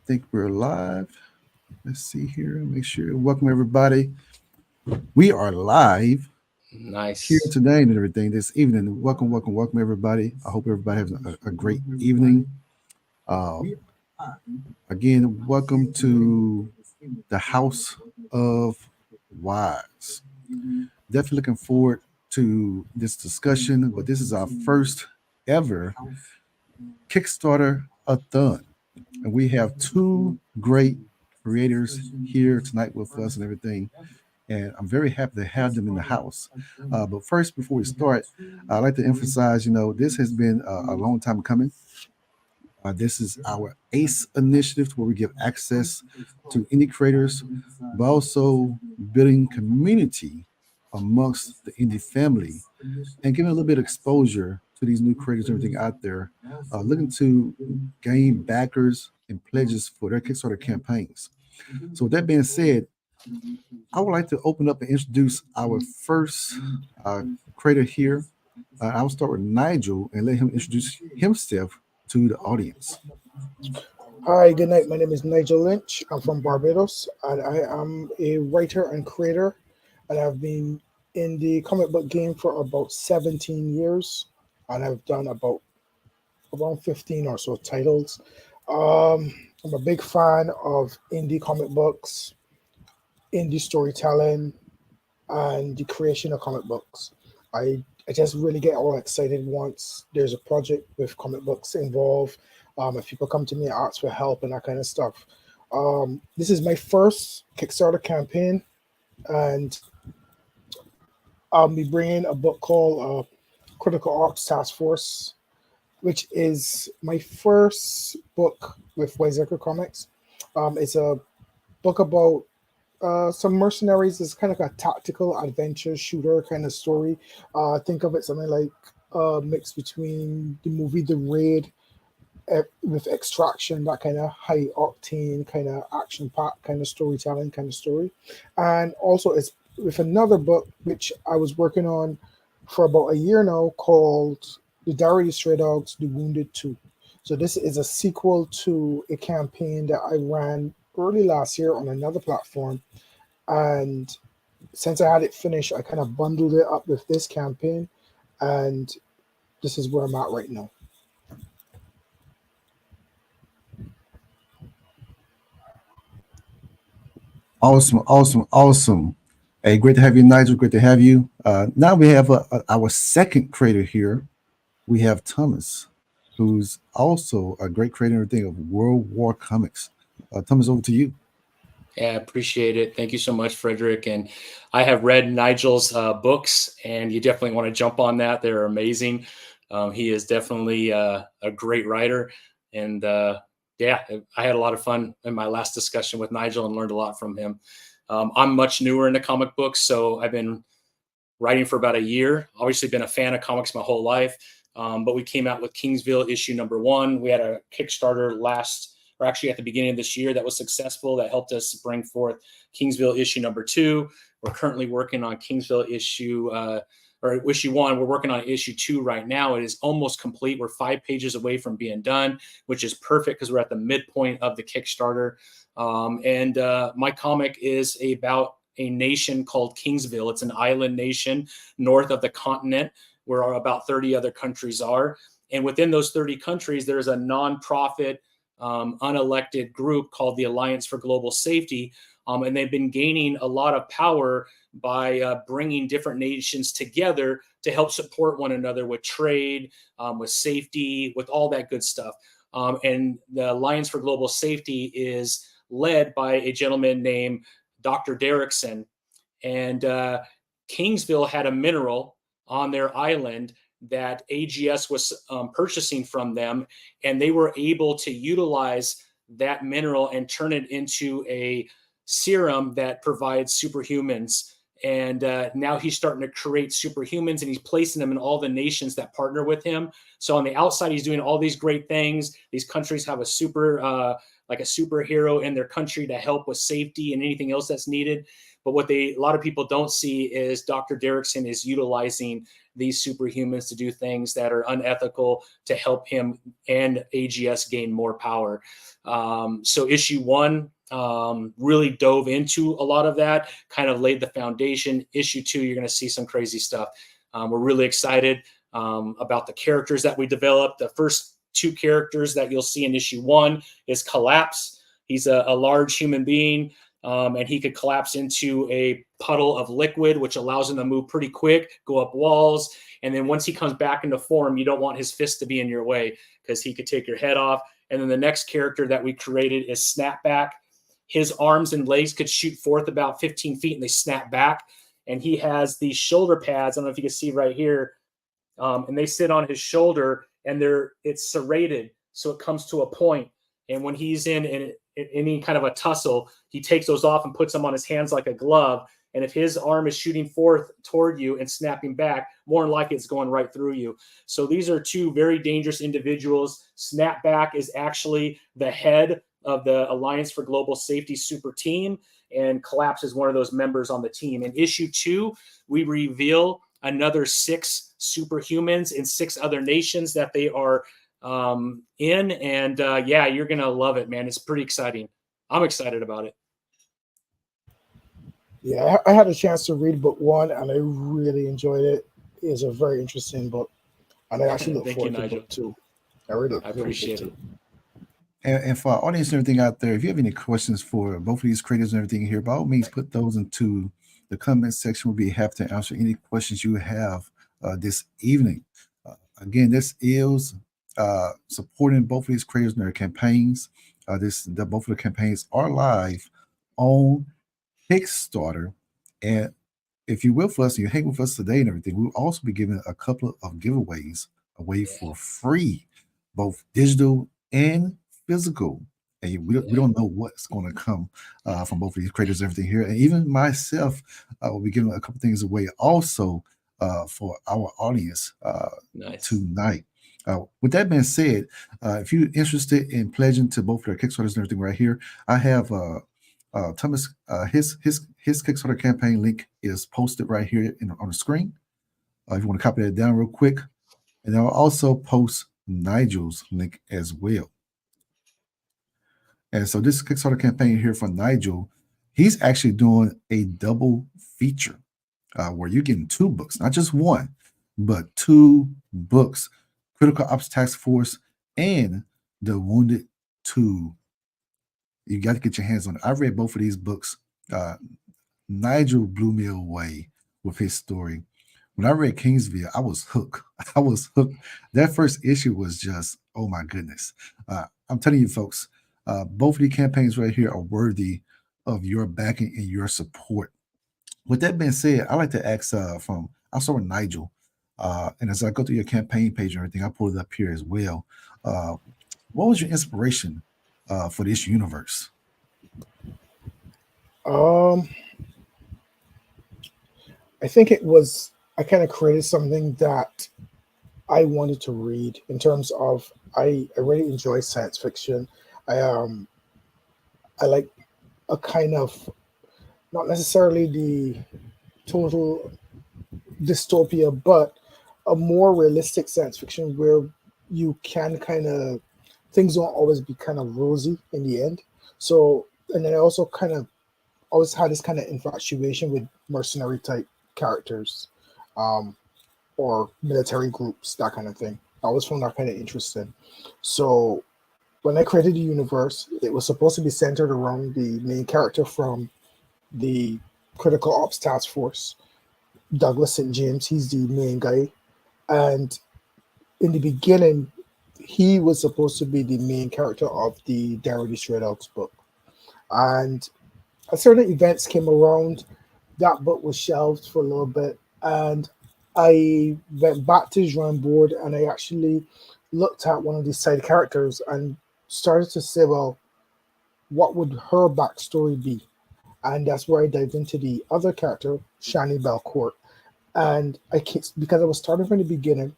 think we're live. Let's see here. Make sure. Welcome everybody. We are live here Nice. today and everything this evening. Welcome everybody. I hope everybody has a great evening. Uh, Again, welcome to the House of Wise. Definitely looking forward to this discussion, but this is our first ever Kickstarter-a-thon. And we have two great creators here tonight with us and everything. And I'm very happy to have them in the house. But first, before we start, I'd like to emphasize, this has been a long time coming. This is our ACE initiative where we give access to indie creators, but also building community amongst the indie family and giving a little bit of exposure to these new creators and everything out there, looking to gain backers and pledges for their Kickstarter campaigns. So with that being said, I would like to open up and introduce our first creator here. I'll start with Nigel and let him introduce himself to the audience. Hi, good night. My name is Nigel Lynch. I'm from Barbados, and I am a writer and creator, and I've been in the comic book game for about 17 years, and I've done about around 15 or so titles. I'm a big fan of indie comic books, indie storytelling, and the creation of comic books. I just really get all excited once there's a project with comic books involved. If people come to me and ask for help and that kind of stuff. This is my first Kickstarter campaign, and I'll be bringing a book called Critical Ops Task Force, which is my first book with Acre Comics. It's a book about some mercenaries. Is kind of like a tactical adventure shooter kind of story. Think of it something like a mix between the movie The Raid with Extraction, that kind of high octane kind of action pack kind of storytelling kind of story. And also it's with another book which I was working on for about a year now called The Diary of the Stray Dogs, The Wounded 2. So this is a sequel to a campaign that I ran early last year on another platform, and since I had it finished, I kind of bundled it up with this campaign, and this is where I'm at right now. Awesome. Hey, great to have you, Nigel. Great to have you. Now we have our second creator here. We have Thomas, who's also a great creator and everything of World War comics. Thomas, over to you. Yeah, I appreciate it. Thank you so much, Frederick. And I have read Nigel's books, and you definitely want to jump on that. They're amazing. He is definitely a great writer. And yeah, I had a lot of fun in my last discussion with Nigel and learned a lot from him. I'm much newer into comic books, so I've been writing for about a year. Obviously been a fan of comics my whole life, but we came out with Kingsville issue #1. We had a Kickstarter at the beginning of this year that was successful, that helped us bring forth Kingsville issue #2. We're currently working on Kingsville issue 1. We're working on issue 2 right now. It is almost complete. We're 5 pages away from being done, which is perfect because we're at the midpoint of the Kickstarter. And my comic is about a nation called Kingsville. It's an island nation north of the continent where about 30 other countries are. And within those 30 countries, there's a nonprofit, unelected group called the Alliance for Global Safety. And they've been gaining a lot of power by bringing different nations together to help support one another with trade, with safety, with all that good stuff. And the Alliance for Global Safety is led by a gentleman named Dr. Derrickson. And Kingsville had a mineral on their island that AGS was purchasing from them, and they were able to utilize that mineral and turn it into a serum that provides superhumans. And now he's starting to create superhumans, and he's placing them in all the nations that partner with him. So on the outside, he's doing all these great things. These countries have a superhero in their country to help with safety and anything else that's needed. But what a lot of people don't see is Dr. Derrickson is utilizing these superhumans to do things that are unethical to help him and AGS gain more power. So issue 1 really dove into a lot of that, kind of laid the foundation. Issue 2, you're going to see some crazy stuff. We're really excited about the characters that we developed. The first 2 characters that you'll see in issue 1 is Collapse. He's a large human being, and he could collapse into a puddle of liquid, which allows him to move pretty quick, go up walls. And then once he comes back into form, you don't want his fist to be in your way because he could take your head off. And then the next character that we created is Snapback. His arms and legs could shoot forth about 15 feet and they snap back. And he has these shoulder pads. I don't know if you can see right here. And they sit on his shoulder and it's serrated. So it comes to a point. And when he's in any kind of a tussle, he takes those off and puts them on his hands like a glove. And if his arm is shooting forth toward you and snapping back, more than likely it's going right through you. So these are 2 very dangerous individuals. Snapback is actually the head of the Alliance for Global Safety super team, and Collapse is one of those members on the team. In issue 2, we reveal another 6 superhumans in 6 other nations that they are in. And yeah, you're going to love it, man. It's pretty exciting. I'm excited about it. Yeah, I had a chance to read book 1 and I really enjoyed it. It's a very interesting book. And I actually look forward to book 2. I appreciate it. And for our audience and everything out there, if you have any questions for both of these creators and everything here, by all means, put those into the comment section. We'll be happy to answer any questions you have this evening. Again, this is supporting both of these creators in their campaigns. Both of the campaigns are live on Kickstarter. And if you will for us and you hang with us today and everything, we'll also be giving a couple of giveaways away for free, both digital and physical. And we don't know what's going to come from both of these creators and everything here. And even myself will be giving a couple things away also for our audience tonight. With that being said, if you're interested in pledging to both of their Kickstarters and everything right here, I have Thomas, his Kickstarter campaign link is posted right here on the screen. If you want to copy that down real quick, and I'll also post Nigel's link as well. And so this Kickstarter campaign here for Nigel, he's actually doing a double feature where you're getting 2 books, not just 1, but 2 books: Critical Ops Task Force and The Wounded 2. You got to get your hands on it. I read both of these books. Nigel blew me away with his story. When I read Kingsville, I was hooked. That first issue was just, oh my goodness. I'm telling you, folks, both of the campaigns right here are worthy of your backing and your support. With that being said, I like to ask I'll start with Nigel. And as I go through your campaign page and everything, I pull it up here as well. What was your inspiration for this universe? I think it was, I kind of created something that I wanted to read in terms of, I really enjoy science fiction. I like a kind of, not necessarily the total dystopia, but a more realistic science fiction where you can kind of, things don't always be kind of rosy in the end. So, and then I also kind of always had this kind of infatuation with mercenary type characters, or military groups, that kind of thing. I always found that kind of interesting. So when I created the universe, it was supposed to be centered around the main character from the Critical Ops Task Force, Douglas St. James. He's the main guy. And in the beginning, he was supposed to be the main character of the Diary of Stray Dogs book. And as certain events came around, that book was shelved for a little bit. And I went back to the drawing board and I actually looked at one of these side characters and started to say, well, what would her backstory be? And that's where I dived into the other character, Shani Belcourt. And because I was starting from the beginning,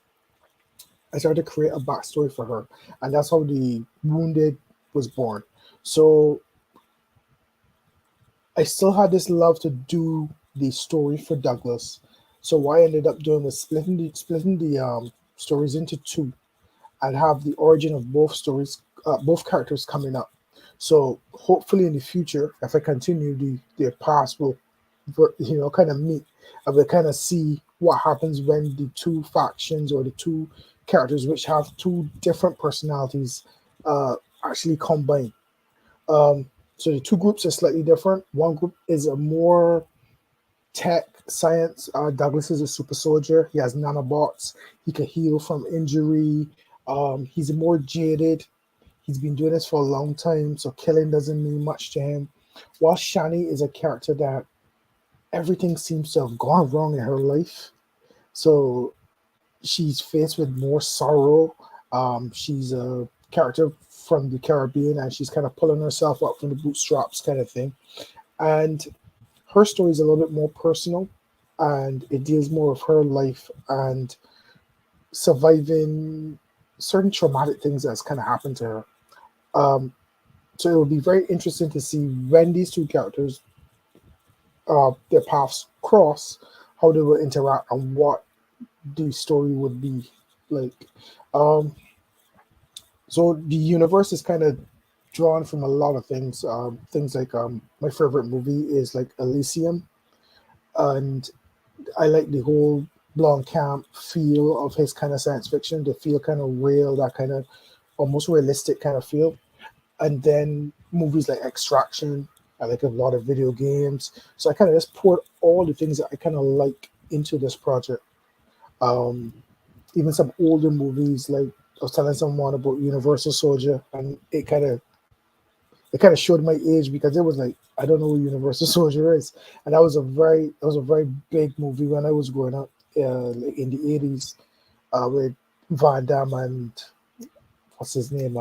I started to create a backstory for her. And that's how the Wounded was born. So I still had this love to do the story for Douglas. So what I ended up doing was splitting the stories into two and have the origin of both stories, both characters coming up. So hopefully in the future, if I continue, the past will, kind of meet. I will kind of see what happens when the two factions or the two characters, which have two different personalities, actually combine. Um, so the two groups are slightly different. One group is a more tech science. Douglas is a super soldier. He has nanobots. He can heal from injury. He's more jaded. He's been doing this for a long time, so killing doesn't mean much to him. While Shani is a character that everything seems to have gone wrong in her life. So she's faced with more sorrow. She's a character from the Caribbean and she's kind of pulling herself up from the bootstraps kind of thing. And her story is a little bit more personal and it deals more of her life and surviving certain traumatic things that's kind of happened to her. So it will be very interesting to see when these two characters, their paths cross, how they will interact and what the story would be like. Um, so the universe is kind of drawn from a lot of things. Things like my favorite movie is like Elysium, and I like the whole Blomkamp feel of his kind of science fiction. The feel kind of real, that kind of almost realistic kind of feel. And then movies like Extraction. I like a lot of video games. So I kind of just poured all the things that I kind of like into this project. Um, Even some older movies, like I was telling someone about Universal Soldier, and it kind of showed my age because it was like I don't know who Universal Soldier is, and that was a very big movie when I was growing up, like in the 80s, with Van Damme and what's his name,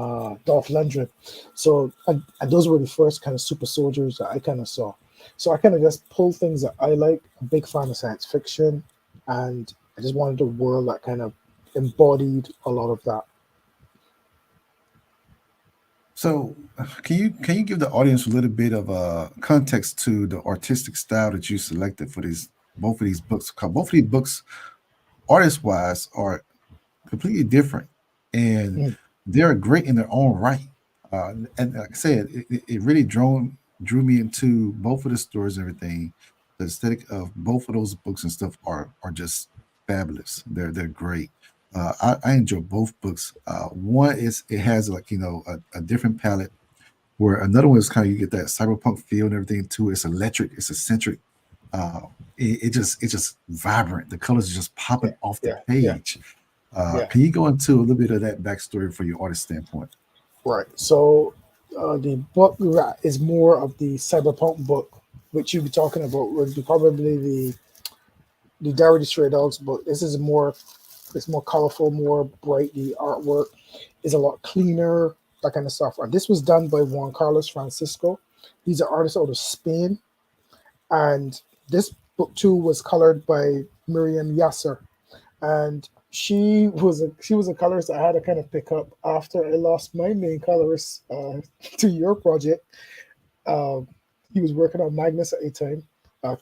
Dolph Lundgren. So and those were the first kind of super soldiers that I kind of saw. So I kind of just pull things that I like. I'm a big fan of science fiction, and I just wanted a world that kind of embodied a lot of that. So, can you give the audience a little bit of context to the artistic style that you selected for these both of these books? Because both of these books, artist wise, are completely different, and Mm. they're great in their own right. And like I said, it really drew me into both of the stories and everything. The aesthetic of both of those books and stuff are just fabulous. They're great. I enjoy both books. One is it has like a different palette, where another one is kind of you get that cyberpunk feel and everything too. It's electric, it's eccentric. Uh, it's just vibrant. The colors are just Yeah, popping off the yeah, yeah, page. yeah. Can you go into a little bit of that backstory for your artist standpoint? Right. So the book is more of the cyberpunk book, which you'll be talking about would be probably the Diary of Stray Dogs book. This is more, it's more colorful, more bright. The artwork is a lot cleaner, that kind of stuff. And this was done by Juan Carlos Francisco. He's an artist out of Spain, and this book too was colored by Miriam Yasser, and she was a colorist I had to kind of pick up after I lost my main colorist to your project. Um, he was working on Magnus at the time, uh,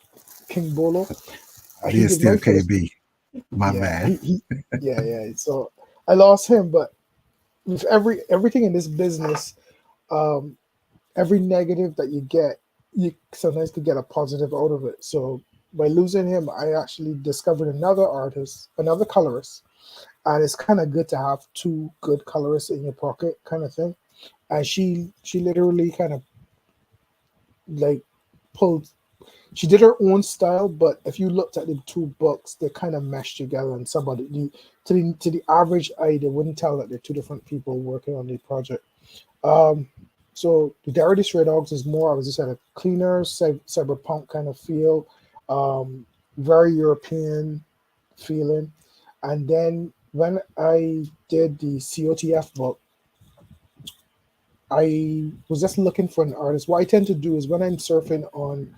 King Bolo. He Being did my still first. KB, my Yeah, man. yeah, yeah. So I lost him, but with everything in this business, um, every negative that you get, you sometimes could get a positive out of it. So by losing him, I actually discovered another artist, another colorist, and it's kind of good to have two good colorists in your pocket, kind of thing. And she literally kind of like pulled. She did her own style, but if you looked at the two books, they kind of meshed together. And to the average eye, they wouldn't tell that they're two different people working on the project. Um, so the Dirty Stray Dogs is more, as I said, a cleaner cyberpunk kind of feel, very European feeling. And then when I did the COTF book, I was just looking for an artist. What I tend to do is when I'm surfing on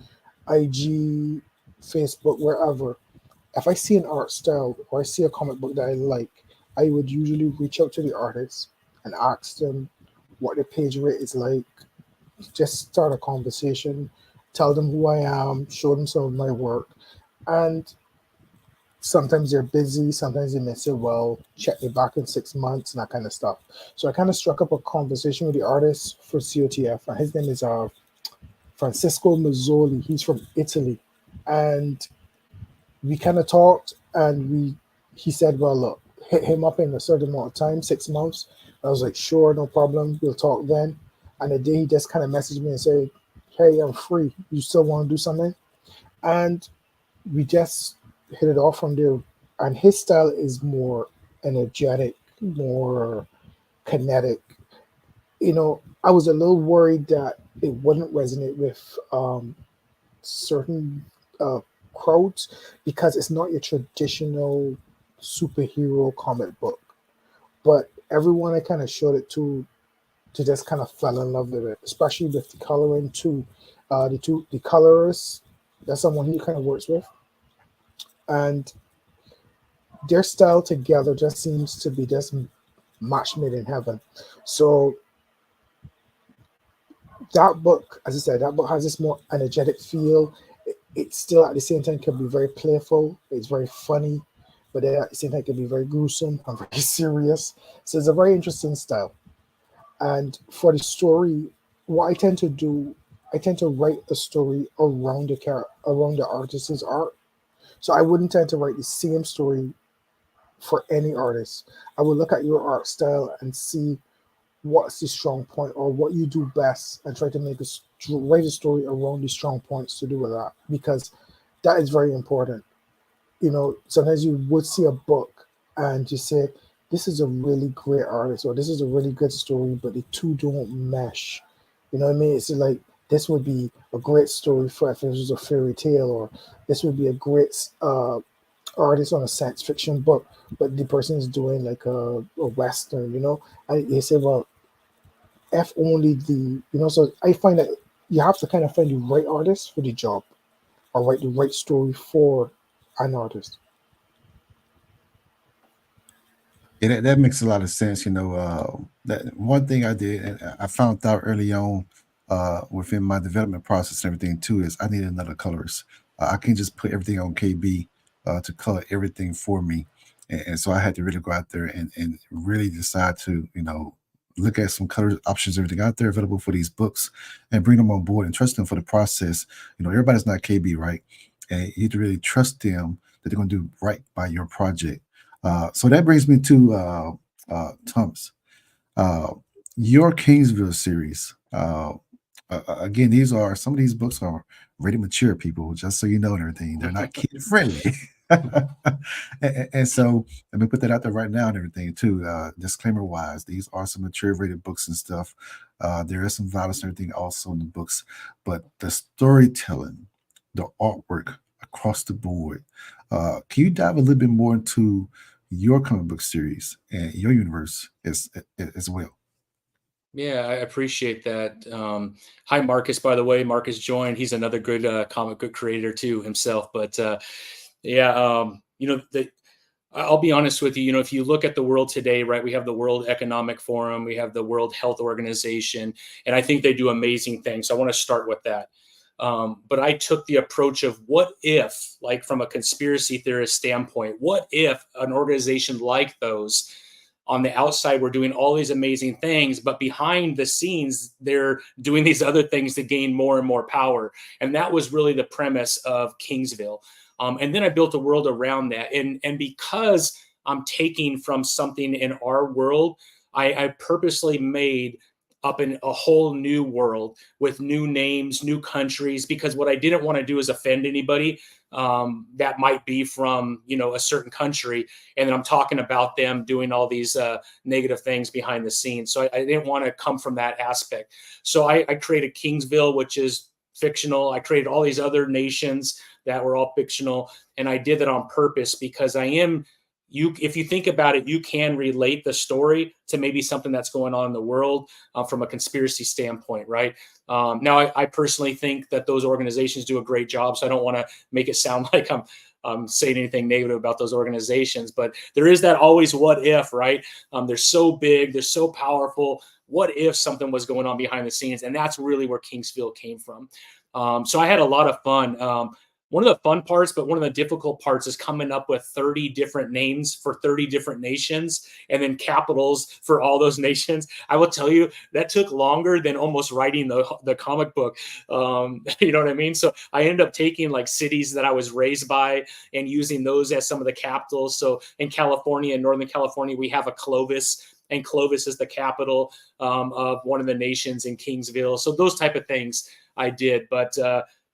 IG, Facebook, wherever, if I see an art style or I see a comic book that I like, I would usually reach out to the artist and ask them what their page rate is like, just start a conversation tell them who I am, show them some of my work. And sometimes they're busy, sometimes they may say, well, check me back in 6 months and that kind of stuff. So I kind of struck up a conversation with the artist for COTF, and his name is Francisco Mazzoli. He's from Italy. And we kind of talked, and he said, well, look, hit him up in a certain amount of time, 6 months. I was like, sure, no problem. We'll talk then. And the day he just kind of messaged me and said, hey, I'm free. You still want to do something? And we just hit it off from there. And his style is more energetic, more kinetic. You know, I was a little worried that it wouldn't resonate with certain crowds because it's not your traditional superhero comic book. But everyone I kind of showed it to just kind of fell in love with it, especially with the coloring too. The colorist, that's someone he kind of works with, and their style together just seems to be just match made in heaven. So that book, as I said, that book has this more energetic feel. It still at the same time can be very playful. It's very funny, but then at the same time it can be very gruesome and very serious. So it's a very interesting style. And for the story, what I tend to do, I tend to write a story around the artist's art. So I wouldn't tend to write the same story for any artist. I would look at your art style and see what's the strong point or what you do best, and try to write a story around the strong points to do with that, because that is very important. You know, sometimes you would see a book and you say, this is a really great artist, or this is a really good story, but the two don't mesh. You know what I mean? It's like, this would be a great story for if it was a fairy tale, or this would be a great artist on a science fiction book, but the person is doing like a Western, you know? And they say, well, if only so I find that you have to kind of find the right artist for the job, or write the right story for an artist. Yeah, that makes a lot of sense. You know, that one thing I did, and I found out early on within my development process and everything too, is I need another colorist. I can't just put everything on KB to color everything for me. And so I had to really go out there and really decide to, you know, look at some color options, everything out there available for these books, and bring them on board and trust them for the process. You know, everybody's not KB, right? And you have to really trust them that they're going to do right by your project. So that brings me to Thomas, uh, your Kingsville series. Again, some of these books are rated mature, people, just so you know, and everything. They're not kid friendly. and so let me put that out there right now and everything too. Disclaimer wise, these are some mature rated books and stuff. There is some violence and everything also in the books, but the storytelling, the artwork across the board. Can you dive a little bit more into your comic book series and your universe as well? Yeah, I appreciate that. Hi, Marcus, by the way. Marcus joined. He's another good comic book creator too himself. But you know, I'll be honest with you. You know, if you look at the world today, right, we have the World Economic Forum, we have the World Health Organization, and I think they do amazing things. So I want to start with that. But I took the approach of what if, like from a conspiracy theorist standpoint, what if an organization like those on the outside were doing all these amazing things, but behind the scenes, they're doing these other things to gain more and more power. And that was really the premise of Kingsville. And then I built a world around that. And because I'm taking from something in our world, I purposely made up in a whole new world with new names, new countries, because what I didn't want to do is offend anybody that might be from, you know, a certain country. And then I'm talking about them doing all these negative things behind the scenes. So I didn't want to come from that aspect. So I created Kingsville, which is fictional. I created all these other nations that were all fictional. And I did that on purpose because if you think about it, you can relate the story to maybe something that's going on in the world from a conspiracy standpoint, right? Now, I personally think that those organizations do a great job, so I don't want to make it sound like I'm saying anything negative about those organizations, but there is that always what if, right? They're so big, they're so powerful. What if something was going on behind the scenes? And that's really where Kingsville came from. So I had a lot of fun. One of the fun parts, but one of the difficult parts is coming up with 30 different names for 30 different nations and then capitals for all those nations. I will tell you that took longer than almost writing the comic book. You know what I mean? So I ended up taking like cities that I was raised by and using those as some of the capitals. So in California, in Northern California, we have a Clovis, and Clovis is the capital of one of the nations in Kingsville. So those type of things I did. But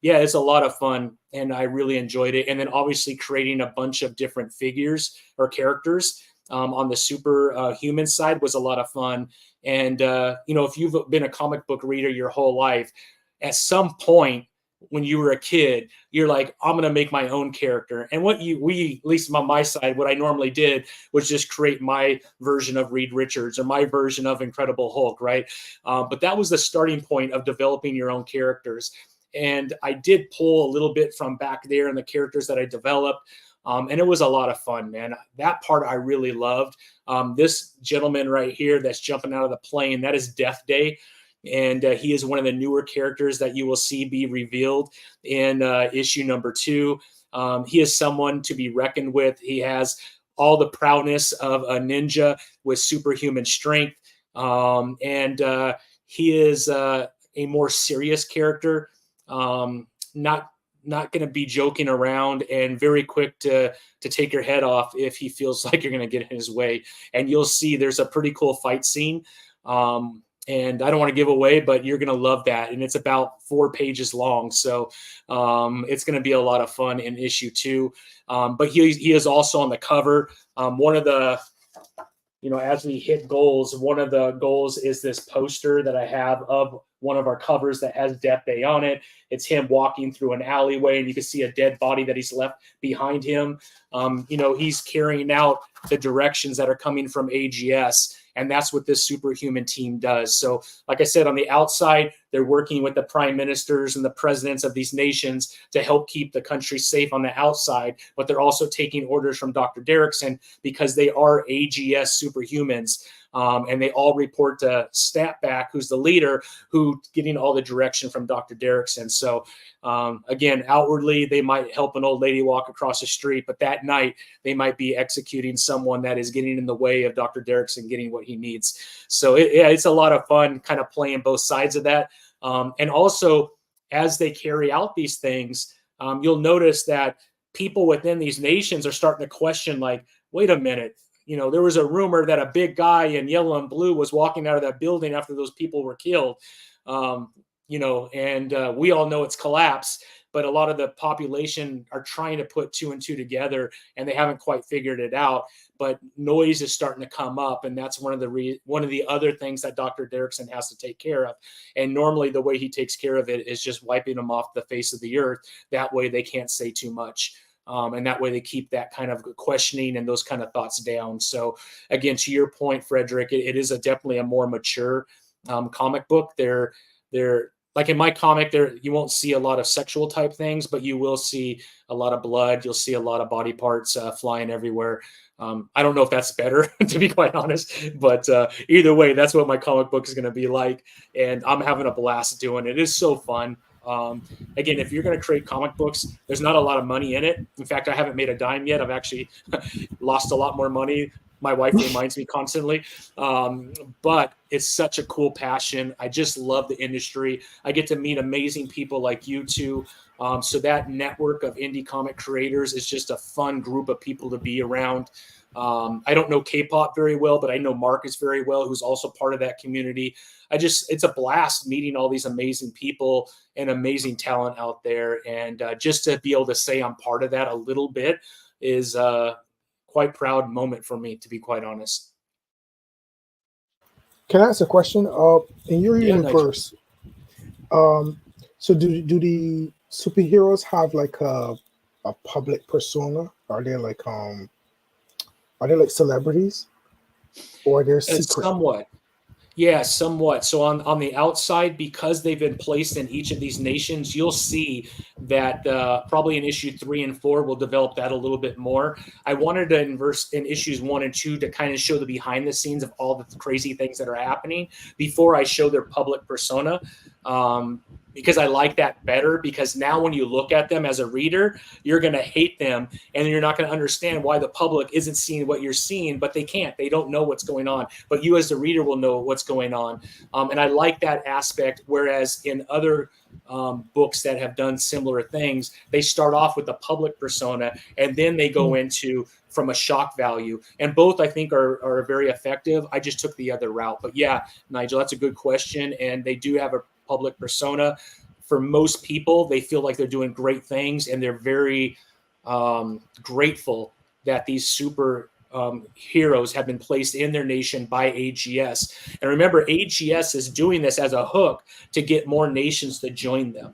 yeah, it's a lot of fun and I really enjoyed it. And then obviously creating a bunch of different figures or characters on the superhuman side was a lot of fun. And, you know, if you've been a comic book reader your whole life, at some point when you were a kid, you're like, I'm going to make my own character. And at least on my side, what I normally did was just create my version of Reed Richards or my version of Incredible Hulk, right? But that was the starting point of developing your own characters. And I did pull a little bit from back there and the characters that I developed. And it was a lot of fun, man. That part I really loved. This gentleman right here that's jumping out of the plane, that is Death Day. And he is one of the newer characters that you will see be revealed in issue number 2. He is someone to be reckoned with. He has all the proudness of a ninja with superhuman strength. And he is a more serious character. Not going to be joking around and very quick to take your head off if he feels like you're going to get in his way. And you'll see there's a pretty cool fight scene. And I don't want to give away, but you're going to love that. And it's about 4 pages long. So it's going to be a lot of fun in issue 2. But he is also on the cover. One of the, you know, as we hit goals, one of the goals is this poster that I have of one of our covers that has Death Day on it. It's him walking through an alleyway and you can see a dead body that he's left behind him. You know, he's carrying out the directions that are coming from AGS. And that's what this superhuman team does. So like I said, on the outside, they're working with the prime ministers and the presidents of these nations to help keep the country safe on the outside. But they're also taking orders from Dr. Derrickson because they are AGS superhumans. And they all report to Statback, who's the leader, who getting all the direction from Dr. Derrickson. So again, outwardly, they might help an old lady walk across the street, but that night they might be executing someone that is getting in the way of Dr. Derrickson getting what he needs. So it's a lot of fun kind of playing both sides of that. And also, as they carry out these things, you'll notice that people within these nations are starting to question, like, wait a minute. You know, there was a rumor that a big guy in yellow and blue was walking out of that building after those people were killed. You know, and we all know it's collapsed, but a lot of the population are trying to put 2 and 2 together and they haven't quite figured it out. But noise is starting to come up, and that's one of the other things that Dr. Derrickson has to take care of. And normally the way he takes care of it is just wiping them off the face of the earth. That way they can't say too much. And that way they keep that kind of questioning and those kind of thoughts down. So again, to your point, Frederick, it is definitely a more mature comic book. They're like in my comic, you won't see a lot of sexual type things, but you will see a lot of blood. You'll see a lot of body parts flying everywhere. I don't know if that's better, to be quite honest, but either way, that's what my comic book is going to be like. And I'm having a blast doing it. It is so fun. Again, if you're going to create comic books, there's not a lot of money in it. In fact, I haven't made a dime yet. I've actually lost a lot more money. My wife reminds me constantly. But it's such a cool passion. I just love the industry. I get to meet amazing people like you two. So that network of indie comic creators is just a fun group of people to be around. I don't know K-pop very well, but I know Marcus very well, who's also part of that community. It's a blast meeting all these amazing people and amazing talent out there. And just to be able to say I'm part of that a little bit is quite proud moment for me, to be quite honest. Can I ask a question? In your universe, so do the superheroes have like a public persona? Are they like celebrities, or they're secret? Somewhat. Yeah, somewhat. So on the outside, because they've been placed in each of these nations, you'll see that probably in issue 3 and 4, we'll develop that a little bit more. I wanted to inverse in issues 1 and 2 to kind of show the behind the scenes of all the crazy things that are happening before I show their public persona. because I like that better, because now when you look at them as a reader, you're going to hate them, and you're not going to understand why the public isn't seeing what you're seeing, but they can't. They don't know what's going on. But you as the reader will know what's going on. And I like that aspect, whereas in other books that have done similar things, they start off with the public persona, and then they go into from a shock value. And both, I think, are very effective. I just took the other route. But yeah, Nigel, that's a good question. And they do have a public persona. For most people, they feel like they're doing great things, and they're very grateful that these super heroes have been placed in their nation by AGS. And remember, AGS is doing this as a hook to get more nations to join them.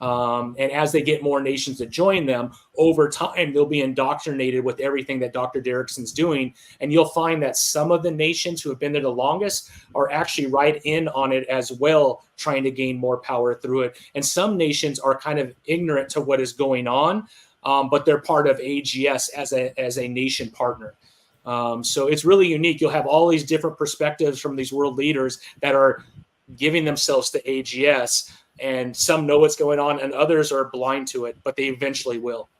And as they get more nations to join them, over time, they'll be indoctrinated with everything that Dr. Derrickson's doing. And you'll find that some of the nations who have been there the longest are actually right in on it as well, trying to gain more power through it. And some nations are kind of ignorant to what is going on, but they're part of AGS as a nation partner. So it's really unique. You'll have all these different perspectives from these world leaders that are giving themselves to AGS. And some know what's going on, and others are blind to it, but they eventually will.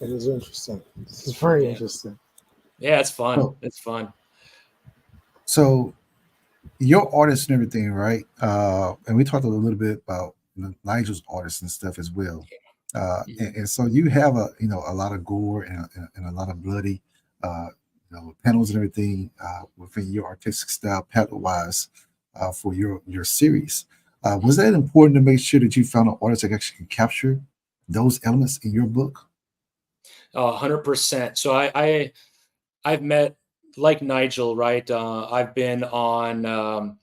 It is interesting. This is very interesting. Yeah, it's fun. Oh. It's fun. So your artists and everything, right? And we talked a little bit about Nigel's artists and stuff as well. And so you have a lot of gore and a lot of bloody panels and everything within your artistic style, palette wise, for your series. Was that important to make sure that you found an artist that actually can capture those elements in your book? 100%. So I've met, like Nigel, right? I've been on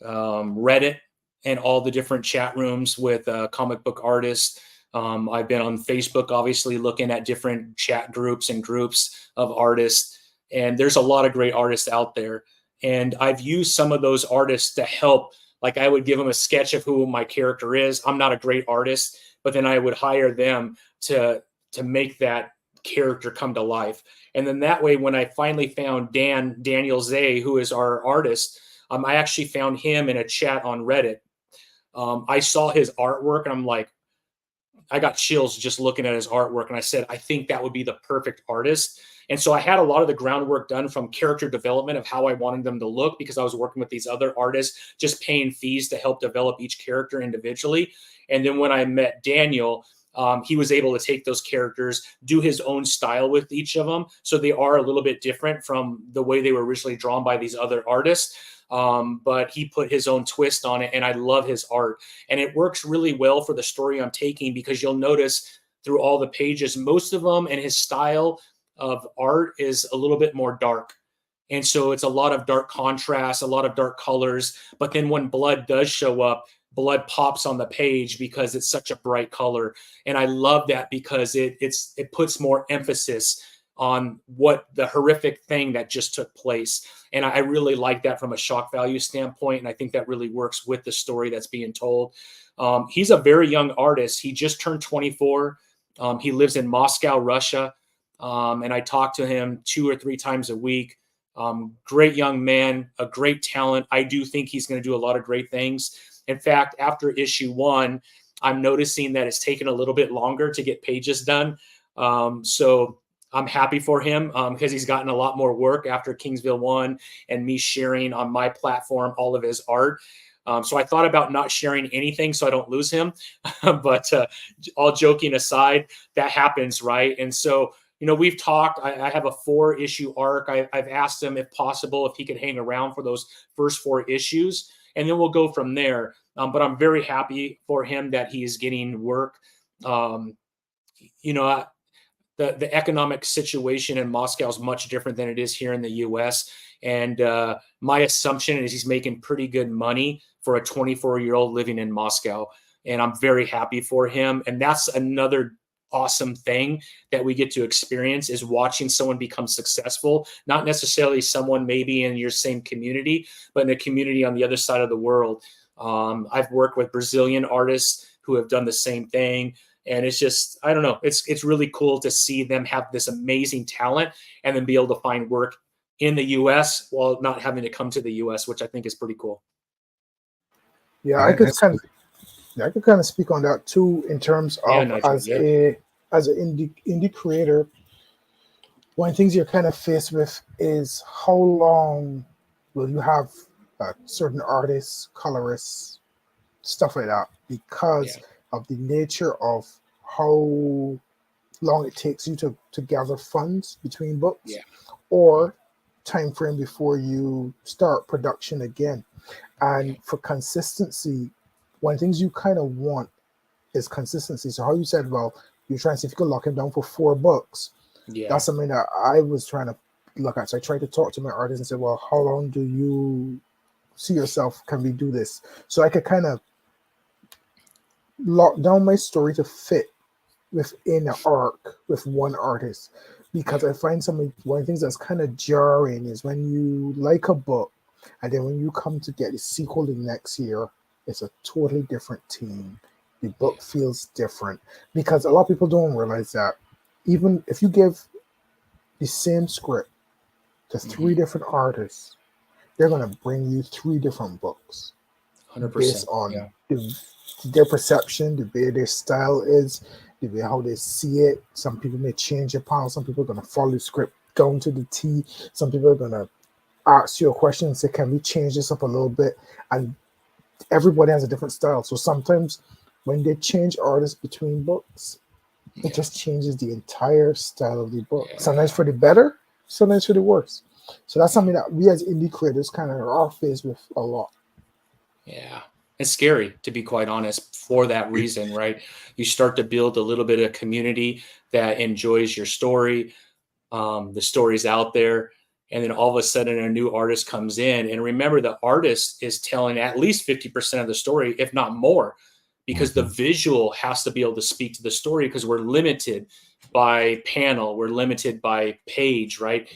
Reddit and all the different chat rooms with comic book artists. I've been on Facebook, obviously, looking at different chat groups and groups of artists. And there's a lot of great artists out there. And I've used some of those artists to help. Like, I would give them a sketch of who my character is. I'm not a great artist, but then I would hire them to make that character come to life. And then that way, when I finally found Daniel Zay, who is our artist, I actually found him in a chat on Reddit. I saw his artwork, and I'm like, I got chills just looking at his artwork. And I said, I think that would be the perfect artist. And so I had a lot of the groundwork done from character development of how I wanted them to look, because I was working with these other artists, just paying fees to help develop each character individually. And then when I met Daniel, he was able to take those characters, do his own style with each of them. So they are a little bit different from the way they were originally drawn by these other artists. But he put his own twist on it, and I love his art. And it works really well for the story I'm taking, because you'll notice through all the pages, most of them, and his style of art is a little bit more dark. And so it's a lot of dark contrast, a lot of dark colors. But then when blood does show up, blood pops on the page because it's such a bright color. And I love that, because it puts more emphasis on what the horrific thing that just took place. And I really like that from a shock value standpoint. And I think that really works with the story that's being told. He's a very young artist. He just turned 24. He lives in Moscow, Russia. And I talk to him 2 or 3 times a week. Great young man, a great talent. I do think he's going to do a lot of great things. In fact, after issue 1, I'm noticing that it's taken a little bit longer to get pages done. So I'm happy for him, because he's gotten a lot more work after Kingsville 1 and me sharing on my platform all of his art. So I thought about not sharing anything so I don't lose him. But all joking aside, that happens, right? And so, we've talked. I have a 4-issue arc. I've asked him, if possible, if he could hang around for those first 4 issues, and then we'll go from there. But I'm very happy for him that he's getting work. The economic situation in Moscow is much different than it is here in the U.S. And my assumption is he's making pretty good money for a 24-year-old living in Moscow. And I'm very happy for him. And that's another awesome thing that we get to experience, is watching someone become successful, not necessarily someone maybe in your same community, but in a community on the other side of the world. I've worked with Brazilian artists who have done the same thing. And it's just, I don't know, it's really cool to see them have this amazing talent and then be able to find work in the U.S. while not having to come to the U.S., which I think is pretty cool. Yeah, All right, that's good. I could kind of speak on that too in terms Yeah, of Nigel. as Yeah. an indie creator. One of the things you're kind of faced with is how long will you have certain artists, colorists, stuff like that, because Yeah. of the nature of how long it takes you to gather funds between books, Yeah. or time frame before you start production again. Yeah. And for consistency, one of the things you kind of want is consistency. So how you said, well, you're trying to see if you can lock him down for 4 books. Yeah. That's something that I was trying to look at. So I tried to talk to my artist and say, well, how long do you see yourself? Can we do this? So I could kind of lock down my story to fit within an arc with one artist. Because Yeah. I find one of the things that's kind of jarring is when you like a book and then when you come to get the sequel the next year, it's a totally different team. The book feels different because a lot of people don't realize that even if you give the same script to 3 different artists, they're going to bring you 3 different books 100%. based on Yeah. their perception, the way their style is, the way how they see it. Some people may change their panel. Some people are going to follow the script down to the T. Some people are going to ask you a question and say, can we change this up a little bit? And everybody has a different style. So sometimes when they change artists between books, it just changes the entire style of the book. Yeah. Sometimes for the better, sometimes for the worse. So that's something that we as indie creators kind of are faced with a lot. Yeah. It's scary, to be quite honest, for that reason, right? You start to build a little bit of community that enjoys your story. The story's out there. And then all of a sudden a new artist comes in. And remember, the artist is telling at least 50% of the story, if not more, because the visual has to be able to speak to the story, because we're limited by panel, we're limited by page, right?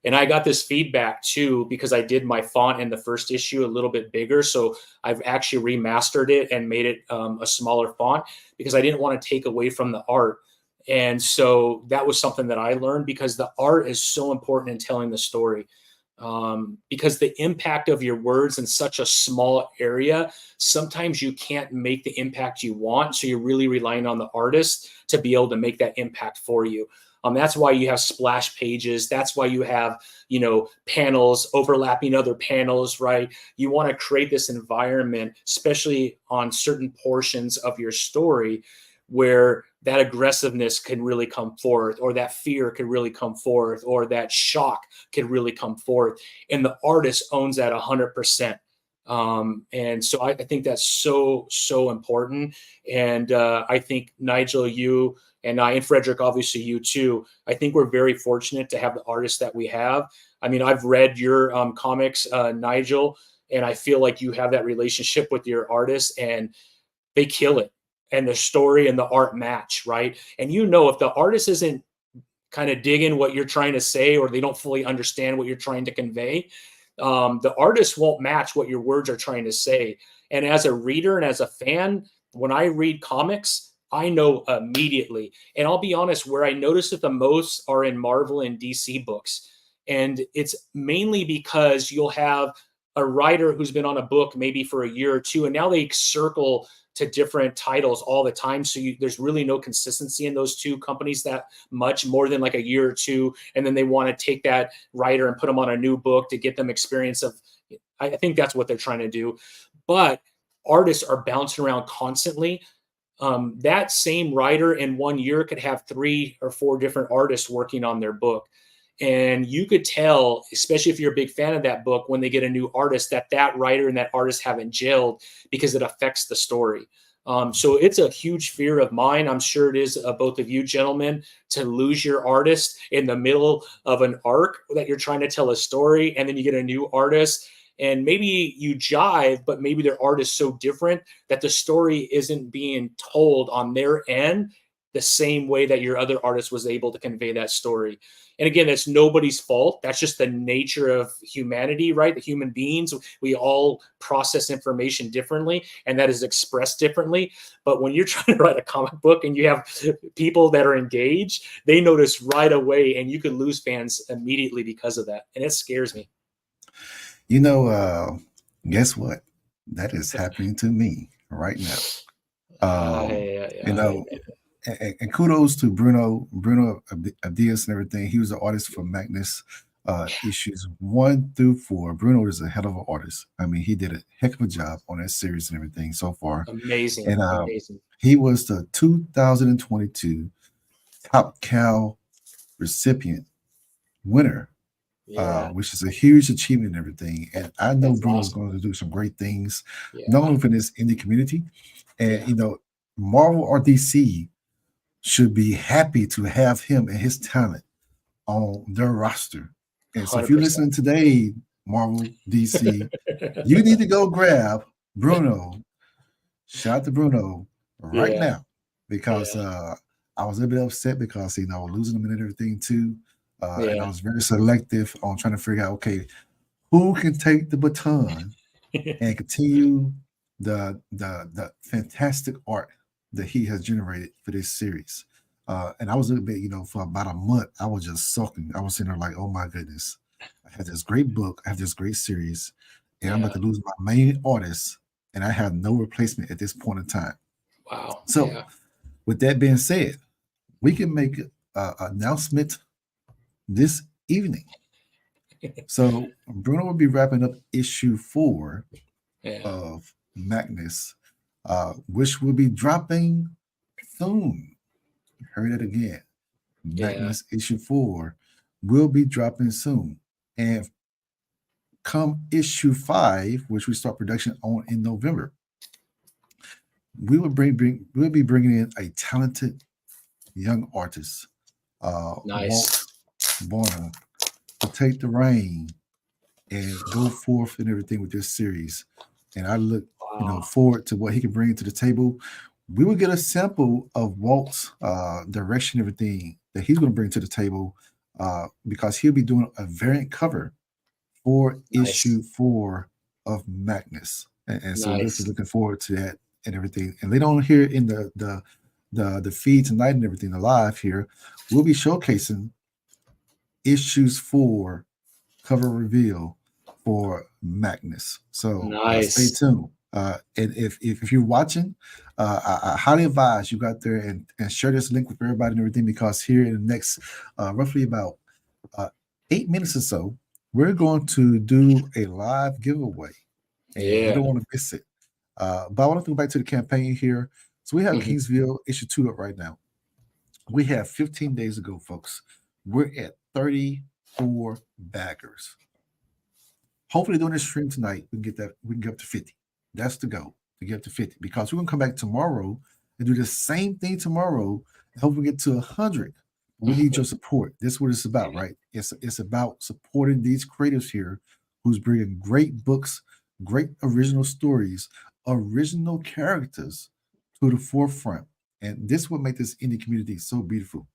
And I got this feedback too, because I did my font in the first issue a little bit bigger. So I've actually remastered it and made it a smaller font, because I didn't want to take away from the art. And so that was something that I learned, because the art is so important in telling the story. Because the impact of your words in such a small area, sometimes you can't make the impact you want. So you're really relying on the artist to be able to make that impact for you. That's why you have splash pages. That's why you have, panels overlapping other panels, right? You want to create this environment, especially on certain portions of your story, where that aggressiveness can really come forth, or that fear can really come forth, or that shock can really come forth. And the artist owns that 100%. And so I think that's so, so important. And I think, Nigel, you and I, and Frederick, obviously you too, I think we're very fortunate to have the artists that we have. I mean, I've read your comics, Nigel, and I feel like you have that relationship with your artists, and they kill it. And the story and the art match, right? And if the artist isn't kind of digging what you're trying to say, or they don't fully understand what you're trying to convey, the artist won't match what your words are trying to say. And as a reader and as a fan, when I read comics, I know immediately. And I'll be honest, where I notice it the most are in Marvel and DC books. And it's mainly because you'll have a writer who's been on a book maybe for a year or two, and now they circle to different titles all the time. So there's really no consistency in those two companies that much, more than like a year or two. And then they want to take that writer and put them on a new book to get them experience of, I think that's what they're trying to do. But artists are bouncing around constantly. That same writer in 1 year could have 3 or 4 different artists working on their book. And you could tell, especially if you're a big fan of that book, when they get a new artist, that writer and that artist haven't gelled, because it affects the story. So it's a huge fear of mine. I'm sure it is both of you gentlemen, to lose your artist in the middle of an arc that you're trying to tell a story, and then you get a new artist, and maybe you jive, but maybe their art is so different that the story isn't being told on their end the same way that your other artist was able to convey that story. And again, that's nobody's fault. That's just the nature of humanity, right? The human beings, we all process information differently, and that is expressed differently. But when you're trying to write a comic book and you have people that are engaged, they notice right away, and you could lose fans immediately because of that. And it scares me. Guess what? That is happening to me right now. You I know, and kudos to Bruno Diaz and everything. He was the artist for Magnus issues 1 through 4. Bruno is a hell of an artist. I mean, he did a heck of a job on that series and everything so far. amazing, And amazing. he was the 2022 Top Cow recipient winner, Yeah, which is a huge achievement and everything. And I know that's Bruno's awesome. going to do some great things, Yeah, not only for this indie community. And, Yeah. you know, Marvel or DC should be happy to have him and his talent on their roster. And so if you're 100%. listening today, Marvel, DC, you need to go grab Bruno. Shout out to Bruno right Yeah, now, because I was a little bit upset because, you know, losing him and everything too. And I yeah. was very selective on trying to figure out, okay, who can take the baton and continue the fantastic art that he has generated for this series. And I was a little bit, you know, for about a month, I was just sulking. I was sitting there like, oh my goodness, I had this great book, I have this great series, and I'm Yeah. about to lose my main artist, and I have no replacement at this point in time. Wow. So, Yeah. with that being said, we can make an announcement this evening. So, Bruno will be wrapping up issue 4 Yeah. of Magnus, which will be dropping soon. Heard it again. Magnus issue 4 will be dropping soon. And come issue 5, which we start production on in November, we'll be bringing in a talented young artist, Nice. Walt Bonner, to take the reign and go forth and everything with this series. And I look, you know, Wow. forward to what he can bring to the table. We will get a sample of Walt's direction, everything that he's going to bring to the table, because he'll be doing a variant cover for Nice. issue 4 of Magnus. And so we're Nice. definitely looking forward to that and everything. And later on here in the feed tonight and everything, the live here, we'll be showcasing issues 4 cover reveal for Magnus. So stay Nice. tuned. And if you're watching, I highly advise you go out there and share this link with everybody and everything, because here in the next roughly about 8 minutes or so, we're going to do a live giveaway, and you don't want to miss it. But I want to go back to the campaign here. So we have Mhm. Kingsville issue 2 up right now. We have 15 days to go, folks. We're at 34 backers. Hopefully during this stream tonight, we can get up to 50. That's the goal, to get up to 50, because we're gonna come back tomorrow and do the same thing tomorrow and hopefully get to 100. We need your support. This is what it's about, right? It's about supporting these creatives here who's bringing great books, great original stories, original characters to the forefront. And this will make this indie community so beautiful,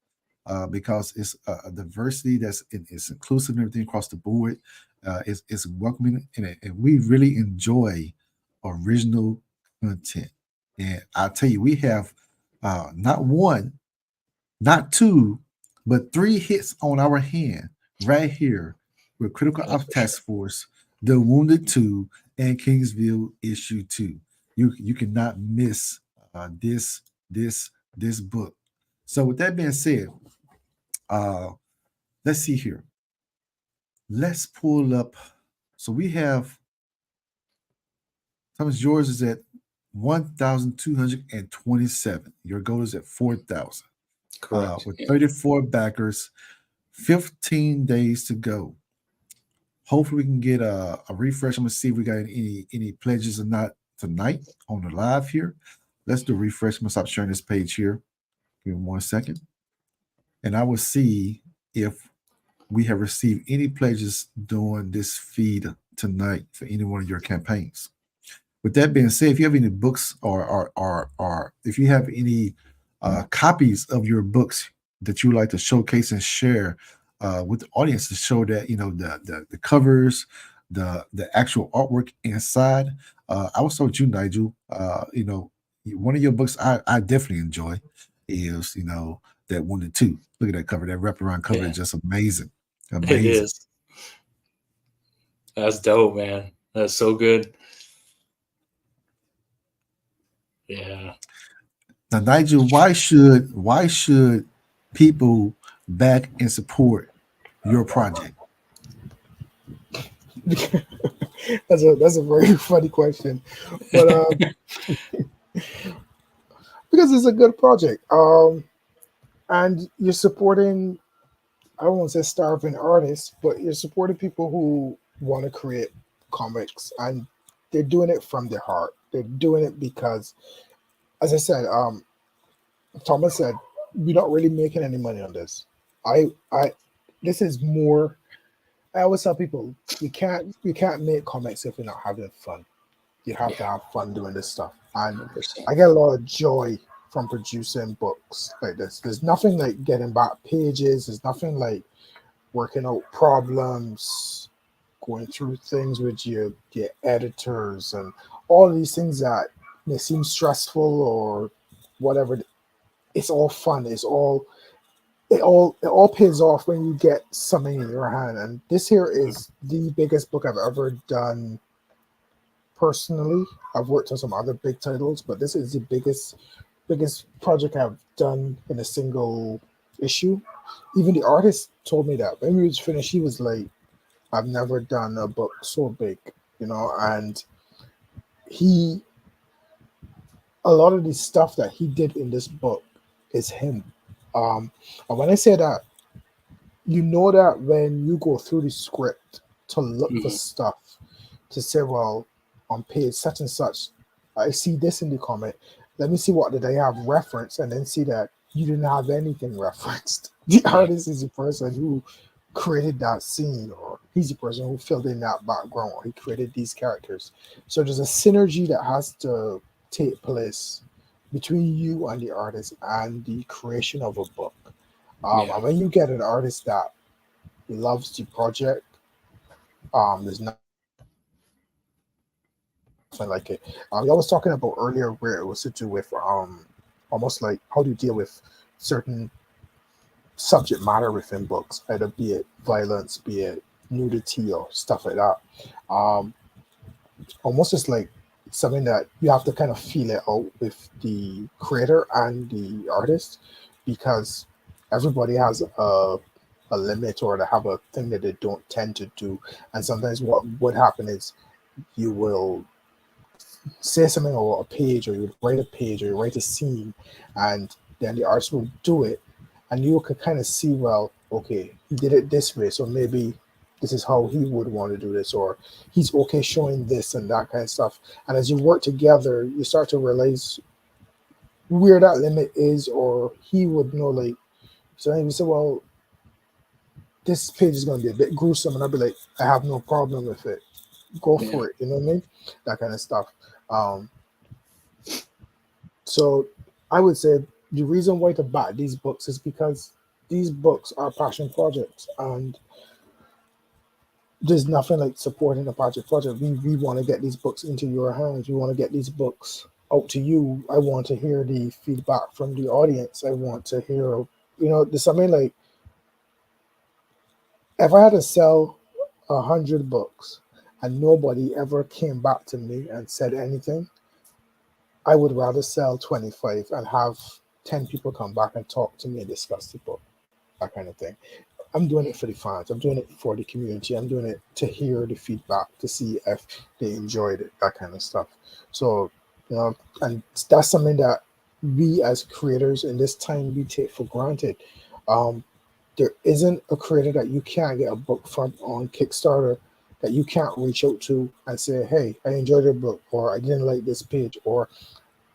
because it's a diversity it's inclusive and everything across the board. It's welcoming, and we really enjoy original content. And I'll tell you, we have not one, not two, but 3 hits on our hand right here with Critical Ops Task Force, The Wounded 2, and Kingsville Issue 2. You cannot miss this book. So with that being said, let's see here. Let's pull up. So we have Thomas, yours is at 1,227. Your goal is at 4,000. Correct. With 34 backers, 15 days to go. Hopefully we can get a refresh. I'm gonna see if we got any pledges or not tonight on the live here. Let's do a refresh. I'm gonna stop sharing this page here. Give me 1 second. And I will see if we have received any pledges during this feed tonight for any one of your campaigns. With that being said, if you have any books or if you have any copies of your books that you would like to showcase and share with the audience, to show that, you know, the covers, the actual artwork inside, I was told you, Nigel, you know, one of your books I definitely enjoy is, you know, that Wounded 2. Look at that cover, that wraparound cover is just amazing. It Amazing. is. That's dope, man. That's so good. Yeah. Now, Nigel, why should people back and support your project? That's a very funny question, but because it's a good project, and you're supporting. I don't want to say starving artists, but you're supporting people who want to create comics, and they're doing it from their heart. They're doing it because, as I said, Thomas said, we're not really making any money on this. I, this is more. I always tell people we can't make comics if we're not having fun. You have to have fun doing this stuff, and 100%. I get a lot of joy from producing books like this. There's nothing like getting back pages. There's nothing like working out problems, going through things with your editors, and all these things that may seem stressful or whatever. It's all fun. It all pays off when you get something in your hand. And this here is the biggest book I've ever done personally. I've worked on some other big titles, but this is the biggest project I've done in a single issue. Even the artist told me that when we was finished, he was like, I've never done a book so big, and he a lot of the stuff that he did in this book is him. And when I say that, you know that when you go through the script to look for Mhm. stuff, to say, well, on page such and such, I see this in the comment. Let me see what did I have referenced, and then see that you didn't have anything referenced. The Yeah. artist is the person who created that scene, or he's the person who filled in that background, or he created these characters. So there's a synergy that has to take place between you and the artist and the creation of a book. Yeah. And when you get an artist that loves the project, there's nothing like it. I was talking about earlier where it was to do with almost like how do you deal with certain subject matter within books, either be it violence, be it nudity or stuff like that. Um, Almost just like something that you have to kind of feel it out with the creator and the artist, because everybody has a limit, or they have a thing that they don't tend to do. And sometimes what would happen is you will say something on a page, or you write a page, or you write a scene, and then the artist will do it, and you can kind of see, well, okay, he did it this way, so maybe this is how he would want to do this, or he's okay showing this and that kind of stuff. And as you work together, you start to realize where that limit is, or he would know, like, so then you say, well, this page is going to be a bit gruesome, and I'll be like, I have no problem with it, go Yeah. for it, you know what I mean, that kind of stuff. um So I would say the reason why to back these books is because these books are passion projects, and there's nothing like supporting a project. We want to get these books into your hands. We want to get these books out to you. I want to hear the feedback from the audience. I want to hear, there's something like, if I had to sell 100 books and nobody ever came back to me and said anything, I would rather sell 25 and have 10 people come back and talk to me and discuss the book, that kind of thing. I'm doing it for the fans. I'm doing it for the community. I'm doing it to hear the feedback, to see if they enjoyed it, that kind of stuff. So, and that's something that we as creators in this time, we take for granted. Um, there isn't a creator that you can't get a book from on Kickstarter that you can't reach out to and say, hey, I enjoyed your book, or I didn't like this page, or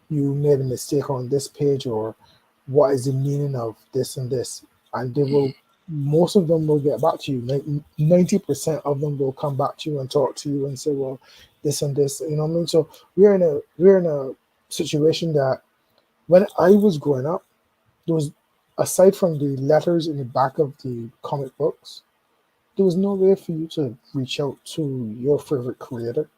you made a mistake on this page, or what is the meaning of this and this. And they will, most of them will get back to you. 90% of them will come back to you and talk to you and say, well, this and this, you know what I mean? So we're in a situation that when I was growing up, there was, aside from the letters in the back of the comic books, there was no way for you to reach out to your favorite creator.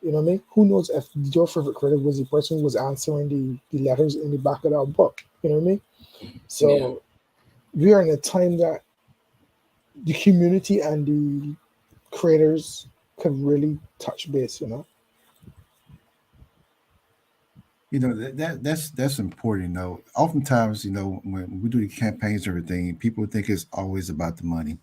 You know what I mean? Who knows if your favorite creator was the person who was answering the letters in the back of that book? You know what I mean? Yeah. So we are in a time that the community and the creators could really touch base, That's important. Oftentimes, when we do the campaigns and everything, people think it's always about the money.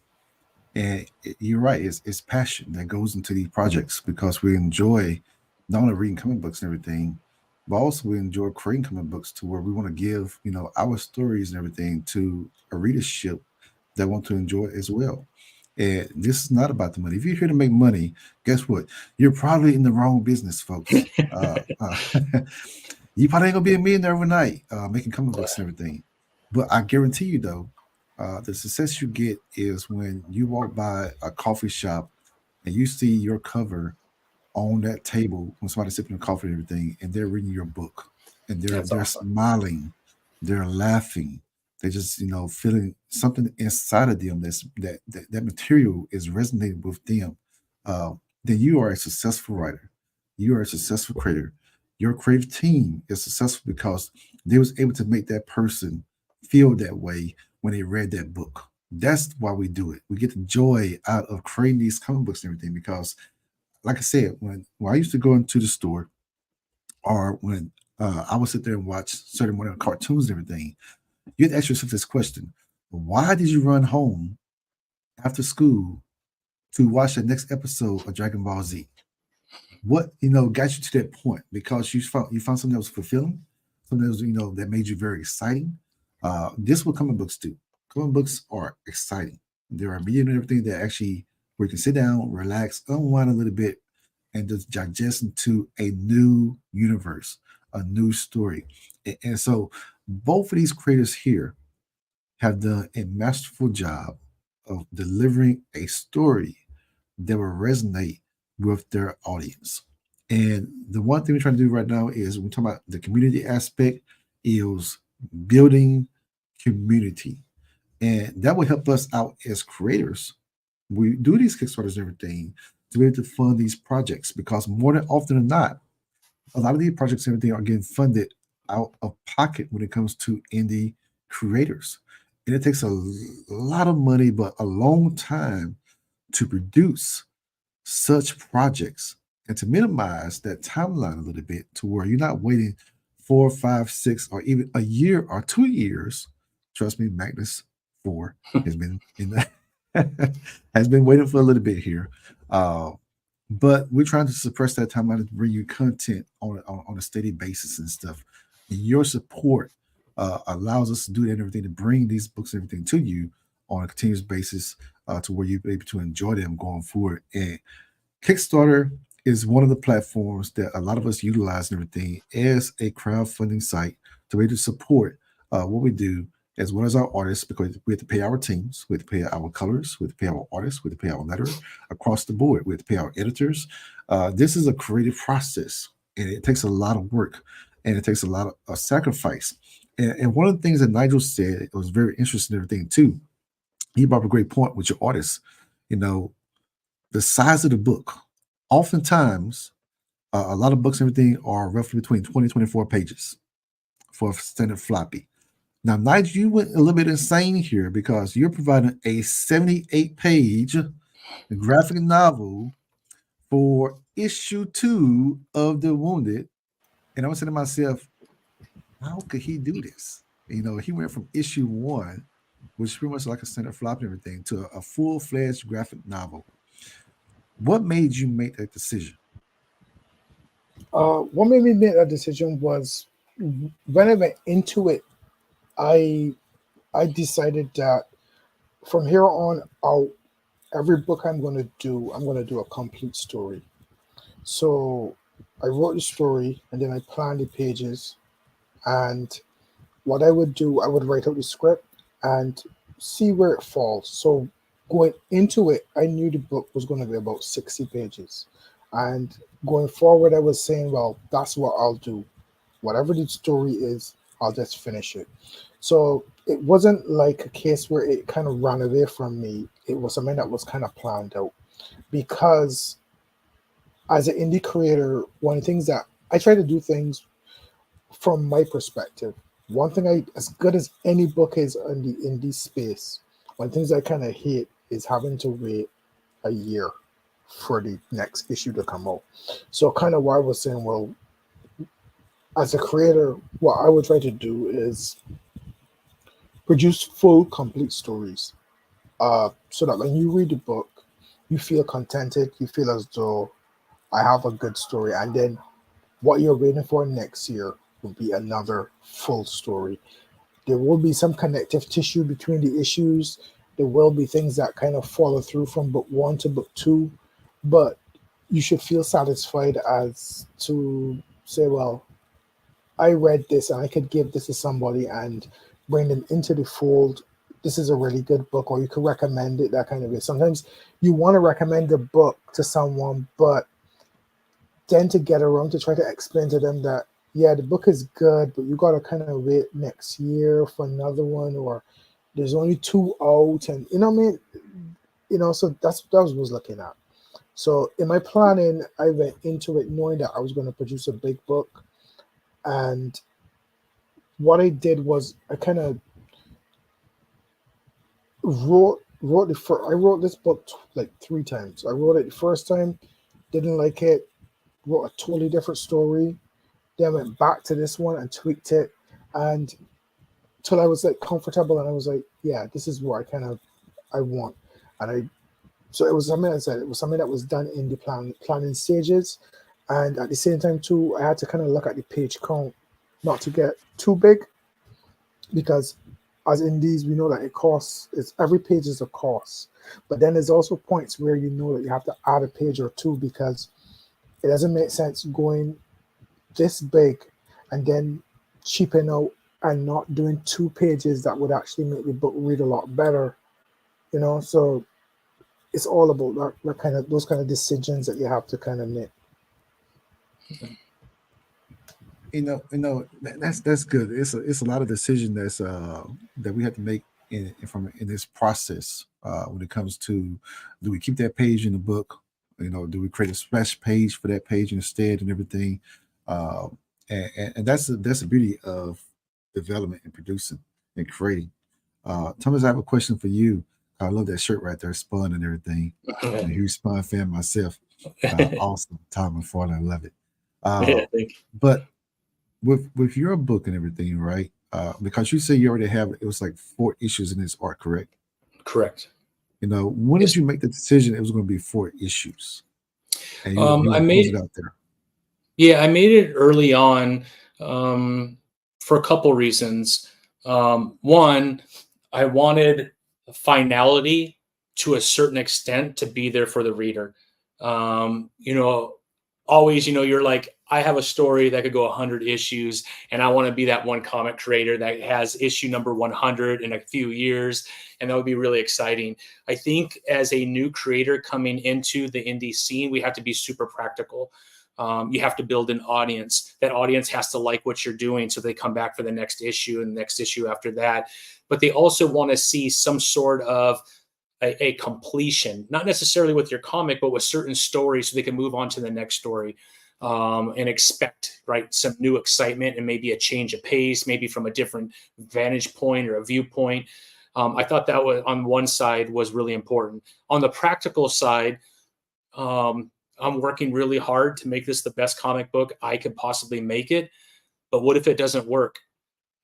And you're right, it's passion that goes into these projects because we enjoy not only reading comic books and everything, but also we enjoy creating comic books to where we want to give, our stories and everything to a readership that want to enjoy it as well. And this is not about the money. If you're here to make money, guess what? You're probably in the wrong business, folks. You probably ain't gonna be a millionaire overnight, making comic books and everything. But I guarantee you, though, the success you get is when you walk by a coffee shop and you see your cover on that table when somebody's sipping coffee and everything, and they're reading your book, and they're That's they're awesome. smiling, they're laughing, they're just feeling something inside of them that material is resonating with them. Uh, then you are a successful writer, you are a successful creator. Your creative team is successful because they was able to make that person feel that way when they read that book. That's why we do it. We get the joy out of creating these comic books and everything because like I said, when I used to go into the store or when I would sit there and watch certain one of the cartoons and everything, you had to ask yourself this question: why did you run home after school to watch the next episode of Dragon Ball Z? What got you to that point? Because you found something that was fulfilling, something that was that made you very exciting. This is what comic books do. Comic books are exciting. There are medium and everything that actually where you can sit down, relax, unwind a little bit, and just digest into a new universe, a new story. And so both of these creators here have done a masterful job of delivering a story that will resonate with their audience. And the one thing we're trying to do right now is we're talking about the community aspect is building community. And that will help us out as creators. We do these Kickstarters and everything to be able to fund these projects because more than often than not, a lot of these projects and everything are getting funded out of pocket when it comes to indie creators. And it takes a lot of money, but a long time to produce such projects and to minimize that timeline a little bit to where you're not waiting 4, 5, 6, or even a year or 2 years. Trust me, Magnus 4 has been in the has been waiting for a little bit here. Uh, but we're trying to suppress that timeline to bring you content on a steady basis and stuff. And your support allows us to do that and everything to bring these books and everything to you on a continuous basis to where you're able to enjoy them going forward. And Kickstarter is one of the platforms that a lot of us utilize and everything as a crowdfunding site to be able to support what we do as well as our artists because we have to pay our teams, we have to pay our colors, we have to pay our artists, we have to pay our letterer across the board, we have to pay our editors. This is a creative process and it takes a lot of work and it takes a lot of sacrifice. And one of the things that Nigel said, it was very interesting and everything too. He brought up a great point with your artists. You know, the size of the book. Oftentimes, a lot of books and everything are roughly between 20 and 24 pages for a standard floppy. Now, Nigel, you went a little bit insane here because you're providing a 78-page graphic novel for issue 2 of The Wounded. And I was saying to myself, how could he do this? He went from issue 1, which is pretty much like a standard flop and everything, to a full-fledged graphic novel. What made you make that decision? What made me make that decision was when I went into it, I decided that from here on out, every book I'm going to do a complete story. So I wrote the story and then I planned the pages. And what I would do, I would write out the script and see where it falls. So going into it, I knew the book was going to be about 60 pages. And going forward, I was saying, well, that's what I'll do. Whatever the story is, I'll just finish it. So it wasn't like a case where it kind of ran away from me. It was something that was kind of planned out. Because as an indie creator, one of the things that I try to do things from my perspective. One thing as good as any book is in the indie space, one of the things I kind of hate is having to wait a year for the next issue to come out. So kind of why I was saying, well, as a creator, what I would try to do is produce full, complete stories, so that when you read the book, you feel contented, you feel as though I have a good story, and then what you're waiting for next year will be another full story. There will be some connective tissue between the issues. There will be things that kind of follow through from book one to book two, but you should feel satisfied as to say, well, I read this and I could give this to somebody and bring them into the fold. This is a really good book, or you could recommend it, that kind of way. Sometimes you want to recommend a book to someone, but then to get around to try to explain to them that, yeah, the book is good, but you got to kind of wait next year for another one, or there's only two out, and you know what I mean? So that's what I was looking at. So in my planning, I went into it knowing that I was going to produce a big book. And what I did was I kind of wrote I wrote this book like 3 times. I wrote it the first time, didn't like it, wrote a totally different story, then went back to this one and tweaked it, and till I was like comfortable, and I was like, yeah, this is what I want. And so it was something, I said, it was something that was done in the planning stages. And at the same time too, I had to kind of look at the page count, not to get too big, because as indies, we know that every page is a cost. But then there's also points where you know that you have to add a page or two, because it doesn't make sense going this big and then cheaping out and not doing 2 pages that would actually make the book read a lot better. So it's all about those kind of decisions that you have to kind of make. That's good. It's a lot of decision that we have to make in this process when it comes to, do we keep that page in the book? Do we create a splash page for that page instead and everything? And that's the beauty of development and producing and creating. Thomas, I have a question for you. I love that shirt right there, Spun and everything. I'm a huge Spun fan myself. Awesome, Tom McFarlane, I love it. Thank you. But with your book and everything, right? Because you say you already have, it was like 4 issues in this arc, correct? Correct. When did you make the decision it was going to be 4 issues? And you I put made it out there. Yeah, I made it early on for a couple reasons. One, I wanted finality to a certain extent to be there for the reader. Always, you're like, I have a story that could go 100 issues, and I want to be that one comic creator that has issue number 100 in a few years, and that would be really exciting. I think as a new creator coming into the indie scene, we have to be super practical. You have to build an audience. That audience has to like what you're doing, so they come back for the next issue and the next issue after that. But they also want to see some sort of a completion, not necessarily with your comic, but with certain stories, so they can move on to the next story and expect, right, some new excitement and maybe a change of pace, maybe from a different vantage point or a viewpoint. I thought that was, on one side, was really important. On the practical side, I'm working really hard to make this the best comic book I could possibly make it. But what if it doesn't work?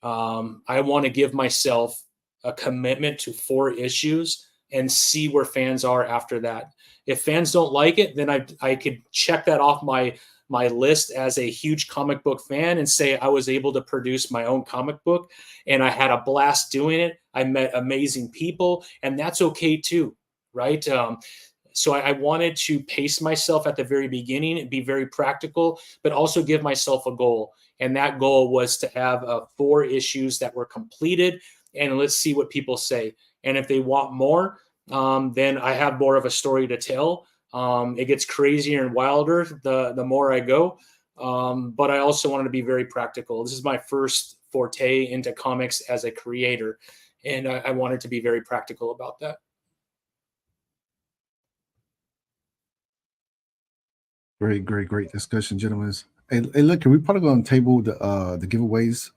I want to give myself a commitment to 4 issues and see where fans are after that. If fans don't like it, then I could check that off my list as a huge comic book fan and say I was able to produce my own comic book and I had a blast doing it. I met amazing people, and that's okay too, right? So I wanted to pace myself at the very beginning and be very practical, but also give myself a goal. And that goal was to have 4 issues that were completed, and let's see what people say. And if they want more, then I have more of a story to tell. It gets crazier and wilder the more I go. But I also wanted to be very practical. This is my first forte into comics as a creator, and I wanted to be very practical about that. Great discussion, gentlemen. Hey, look, we probably going to table the giveaways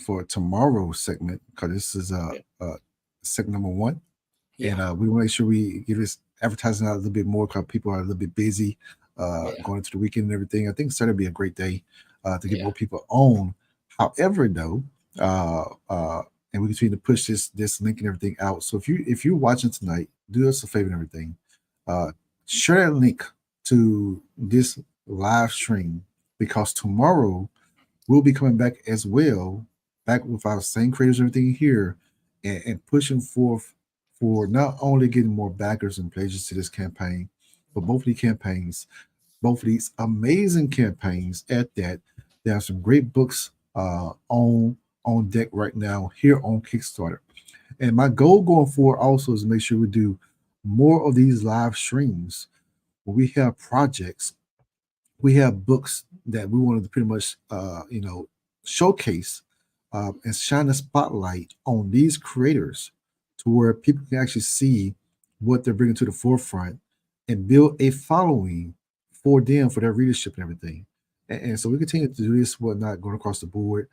for tomorrow's segment, because this is segment number 1. Yeah. And we want to make sure we give this advertising out a little bit more, because people are a little bit busy going into the weekend and everything. I think Saturday will be a great day to get Yeah. more people on. However, though, and we continue to push this link and everything out. So if you're watching tonight, do us a favor and everything. Share that link to this live stream, because tomorrow we'll be coming back as well, back with our same creators and everything here, and pushing forth for not only getting more backers and pledges to this campaign, but both of these campaigns, both of these amazing campaigns at that. There are some great books on deck right now here on Kickstarter. And my goal going forward also is to make sure we do more of these live streams where we have projects, we have books that we wanted to pretty much showcase and shine a spotlight on these creators to where people can actually see what they're bringing to the forefront and build a following for them, for their readership and everything. And so we continue to do this, whatnot, going across the board.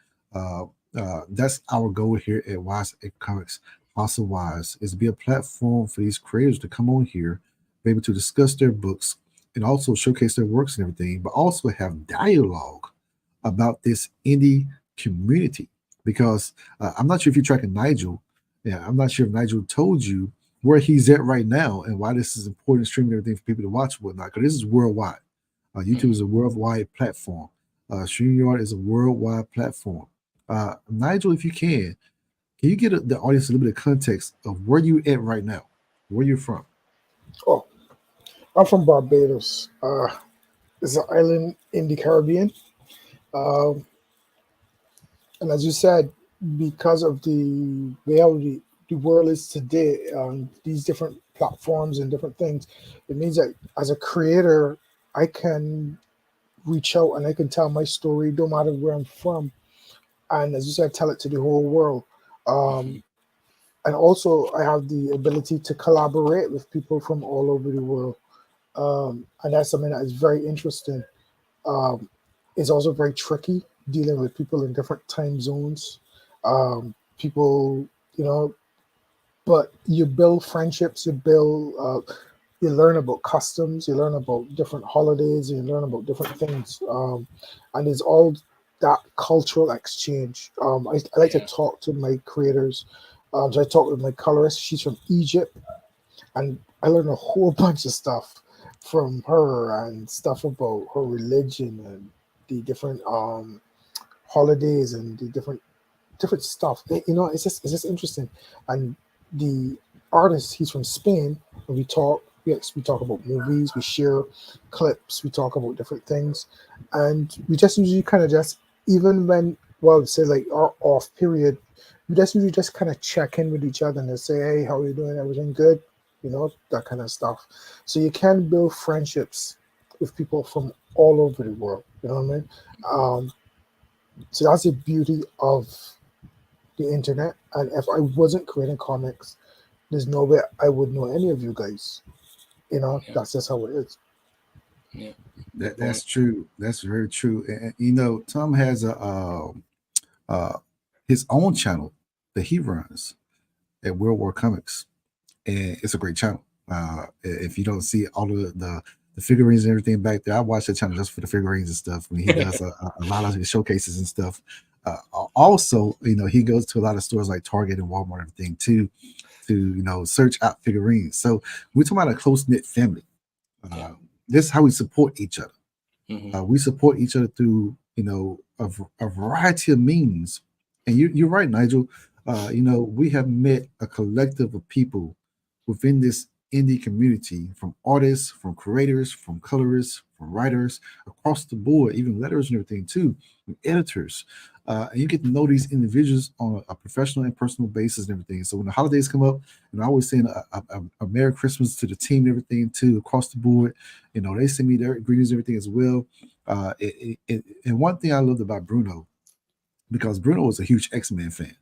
That's our goal here at Wise Acre Comics House of Wise, is to be a platform for these creators to come on here, be able to discuss their books and also showcase their works and everything, but also have dialogue about this indie community. Because I'm not sure if you're tracking Nigel. Yeah, I'm not sure if Nigel told you where he's at right now and why this is important, streaming everything for people to watch and whatnot. Because this is worldwide. YouTube is a worldwide platform. StreamYard is a worldwide platform. Nigel, if you can you get the audience a little bit of context of where you at right now, where you're from? Oh, I'm from Barbados. It's an island in the Caribbean. And as you said, because of the way the world is today on these different platforms and different things, it means that as a creator, I can reach out and I can tell my story no matter where I'm from. And as you said, tell it to the whole world. And also, I have the ability to collaborate with people from all over the world. And that's something that is very interesting. It's also very tricky dealing with people in different time zones. People, but you build friendships, you learn about customs, you learn about different holidays, you learn about different things. And it's all that cultural exchange. I like to talk to my creators. So I talk with my colorist. She's from Egypt, and I learned a whole bunch of stuff from her and stuff about her religion and the different holidays and the different stuff. It's just interesting. And the artist, he's from Spain, and we talk. Yes, we talk about movies. We share clips. We talk about different things, and we just usually kind of just even when say like our off period, we just usually just kind of check in with each other and say, hey, how are you doing? Everything good? That kind of stuff. So you can build friendships with people from all over the world. You know what I mean? So that's the beauty of the internet. And if I wasn't creating comics, there's no way I would know any of you guys. That's just how it is. Yeah, That's true. That's very true. And Tom has his own channel that he runs at World War Comics, and it's a great channel. If you don't see all of the figurines and everything back there, I watch that channel just for the figurines and stuff. When he does a lot of his showcases and stuff. Also, he goes to a lot of stores like Target and Walmart and everything too, to search out figurines. So we're talking about a close-knit family. This is how we support each other. We support each other through a variety of means. And you're right, Nigel. We have met a collective of people within this indie community, from artists, from creators, from colorists, from writers, across the board, even letters and everything too, and editors. And you get to know these individuals on a professional and personal basis and everything. So when the holidays come up, I always saying a Merry Christmas to the team and everything too, across the board. They send me their greetings and everything as well. And one thing I loved about Bruno, because Bruno was a huge X-Men fan,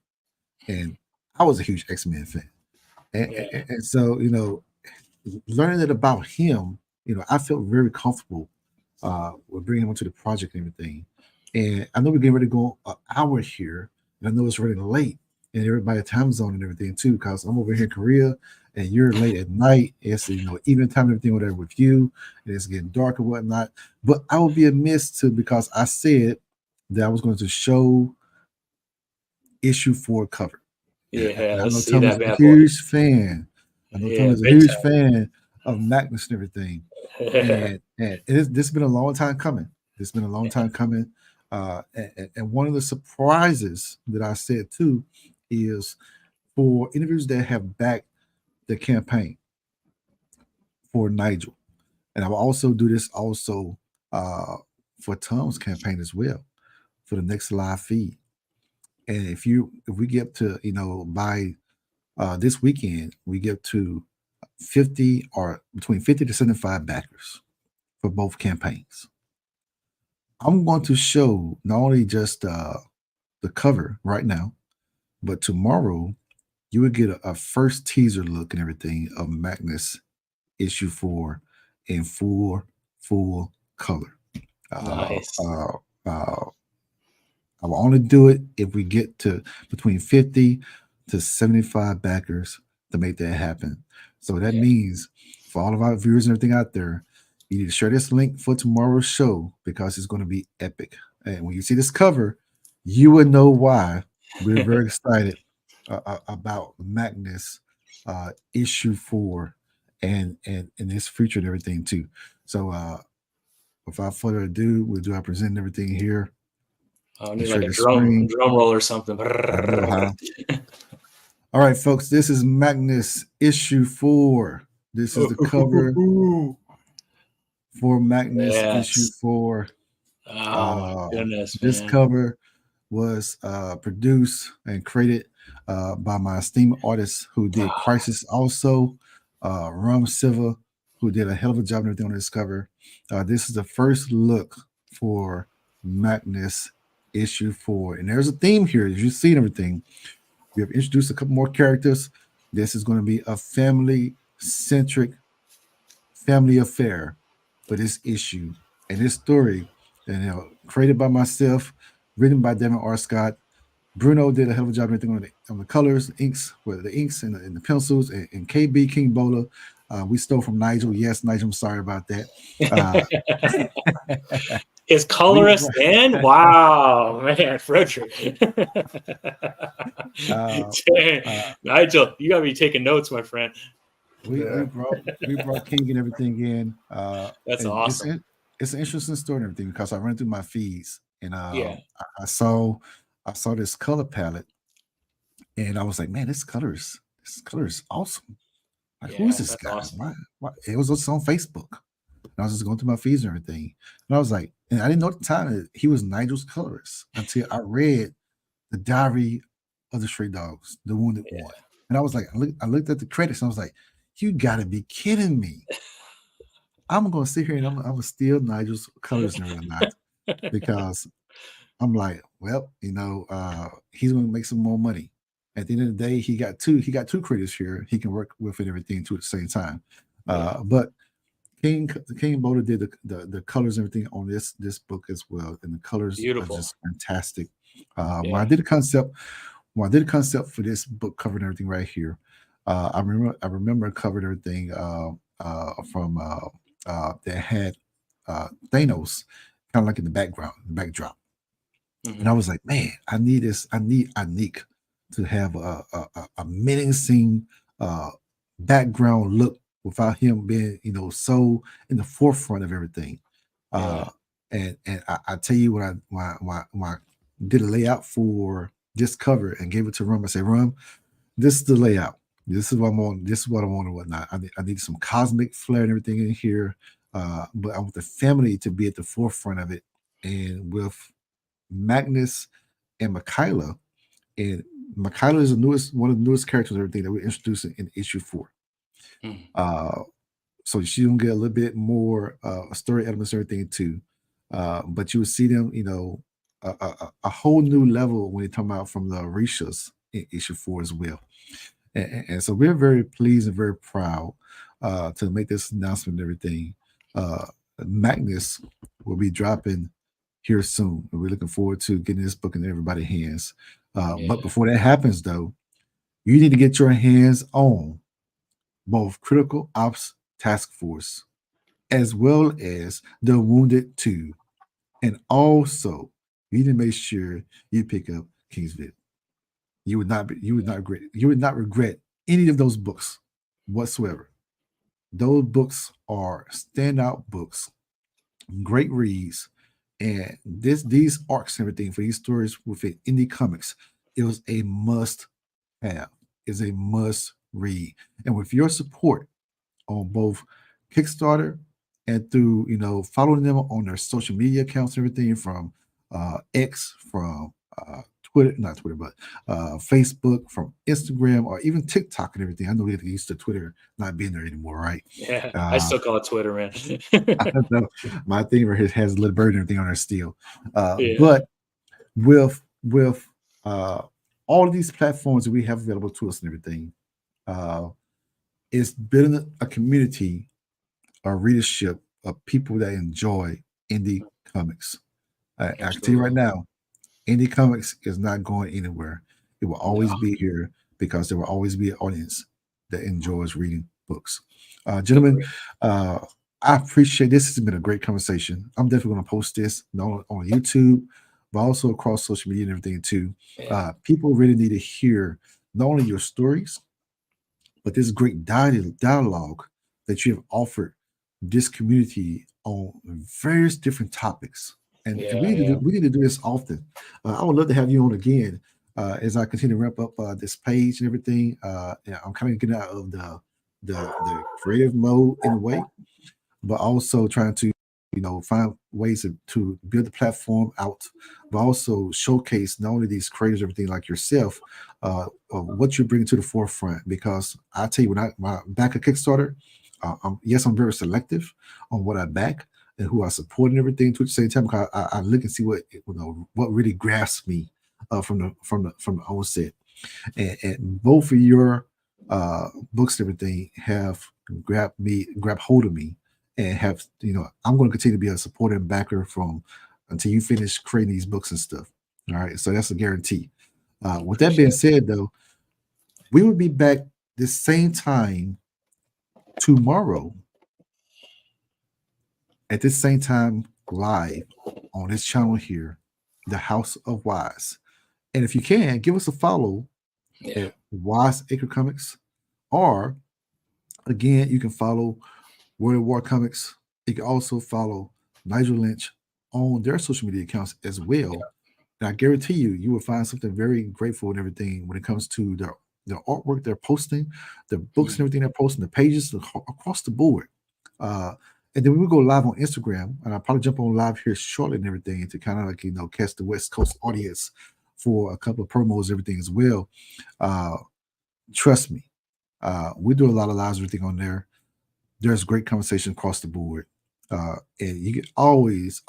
and I was a huge X-Men fan. And so, learning that about him, I felt very comfortable with bringing him onto the project and everything. And I know we're getting ready to go an hour here, and I know it's really late, and everybody time zone and everything too, because I'm over here in Korea, and you're late at night. It's evening time and everything whatever with you, and it's getting dark and whatnot. But I would be amiss to, because I said that I was going to show issue 4 cover. Yeah, And I let's know see Tom is that a bad boy. huge fan. I know Tom Yeah, is a big huge fan of Magnus and everything. time. And this has been a long time coming. It's been a long time coming. And one of the surprises that I said too is for individuals that have backed the campaign for Nigel. And I will also do this also for Tom's campaign as well for the next live feed. And if we get to, by this weekend, we get to 50 or between 50 to 75 backers for both campaigns. I'm going to show not only just the cover right now, but tomorrow you would get a first teaser look and everything of Magnus issue 4 in full color. Nice. I will only do it if we get to between 50 to 75 backers to make that happen. So that means for all of our viewers and everything out there, you need to share this link for tomorrow's show because it's going to be epic. And when you see this cover, you will know why we're very excited about Magnus issue 4 and its future and everything too. So without further ado, we'll do our presenting everything here. I need like a drum roll or something. I know how. All right, folks, this is Magnus issue 4. This is the cover for Magnus issue 4. Oh, my goodness, this man. cover was produced and created by my esteemed artist who did Crisis also, Rum Silva, who did a hell of a job and everything on this cover. This is the first look for Magnus issue 4. And there's a theme here, as you see everything. We have introduced a couple more characters. This is going to be a family-centric family affair for this issue and this story. And created by myself, written by Devin R. Scott. Bruno did a hell of a job everything on the colors, inks, with the inks and the pencils, and KB King Bola. We stole from Nigel. Yes, Nigel, I'm sorry about that. His colorist then? Wow, man, Frederick. Nigel, you gotta be taking notes, my friend. We brought King and everything in. That's awesome. It's an interesting story and everything because I ran through my feeds and yeah. I saw this color palette and I was like, man, this color is awesome. Like, who is this guy? Awesome. Why? It was just on Facebook. And I was just going through my feeds and everything. And I was like, and I didn't know at the time that he was Nigel's colorist until I read The Diary of the Stray Dogs, The Wounded One. And I was like, I looked at the credits and I was like, you gotta be kidding me. I'm gonna sit here and I'm gonna steal Nigel's colors and everything because I'm like, well, he's gonna make some more money. At the end of the day, he got two creators here. He can work with and everything too at the same time. But King Boda did the colors and everything on this book as well, and the colors are just fantastic. When I did a concept for this book cover and everything right here, I remember I covered everything from that had Thanos kind of like in the background, the backdrop. Mm-hmm. And I was like, man, I need Anik to have a menacing background look without him being, so in the forefront of everything. And I tell you when I did a layout for this cover and gave it to Rum, I said, Rum, this is the layout. This is what I'm on. This is what I want and whatnot. I need some cosmic flair and everything in here. But I want the family to be at the forefront of it. And with Magnus and Michaela, and Michaela is one of the newest characters and everything that we're introducing in issue 4. So she's gonna get a little bit more story elements and everything too. But you will see them, a whole new level when they come out from the Orishas in issue 4 as well. And so we're very pleased and very proud to make this announcement and everything. Magnus will be dropping here soon. And we're looking forward to getting this book in everybody's hands. But before that happens, though, you need to get your hands on both Critical Ops Task Force as well as The Wounded 2, and also you need to make sure you pick up Kingsville. You would not regret any of those books whatsoever. Those books are standout books, great reads, and these arcs and everything for these stories within indie comics, it was a must have. Is a must read. And with your support on both Kickstarter and through following them on their social media accounts and everything from X, from Twitter, not Twitter, but Facebook, from Instagram, or even TikTok and everything. I know we get used to Twitter not being there anymore, right? Yeah, I still call it Twitter, man. I know my thing right here has a little bird and everything on there still. Yeah. But with all of these platforms that we have available to us and everything, it's building a community, a readership of people that enjoy indie comics. I can tell you right now, indie comics is not going anywhere. It will always be here because there will always be an audience that enjoys reading books. Gentlemen, I appreciate this. Has been a great conversation. I'm definitely going to post this not on YouTube, but also across social media and everything too. People really need to hear not only your stories, but this great dialogue that you have offered this community on various different topics. And we need to do this often. I would love to have you on again as I continue to ramp up this page and everything. I'm kind of getting out of the creative mode in a way, but also trying to find ways to build the platform out, but also showcase not only these creators, everything like yourself, of what you're bringing to the forefront. Because I tell you, when I back a Kickstarter, I'm very selective on what I back and who I support and everything. To the same time, I look and see what really grasps me from the onset. And both of your books and everything have grabbed hold of me, and have I'm going to continue to be a supporter and backer until you finish creating these books and stuff. All right, so that's a guarantee. With that being said, though, we will be back the same time tomorrow at this same time live on this channel here, the House of Wise. And if you can, give us a follow at Wise Acre Comics, or again, you can follow World of War Comics. You can also follow Nigel Lynch on their social media accounts as well. And I guarantee you will find something very grateful and everything when it comes to their artwork they're posting, their books and everything they're posting, the pages across the board. And then we go live on Instagram, and I'll probably jump on live here shortly and everything to kind of catch the West Coast audience for a couple of promos, everything as well. Trust me, we do a lot of lives, everything on there. There's great conversation across the board. And you can always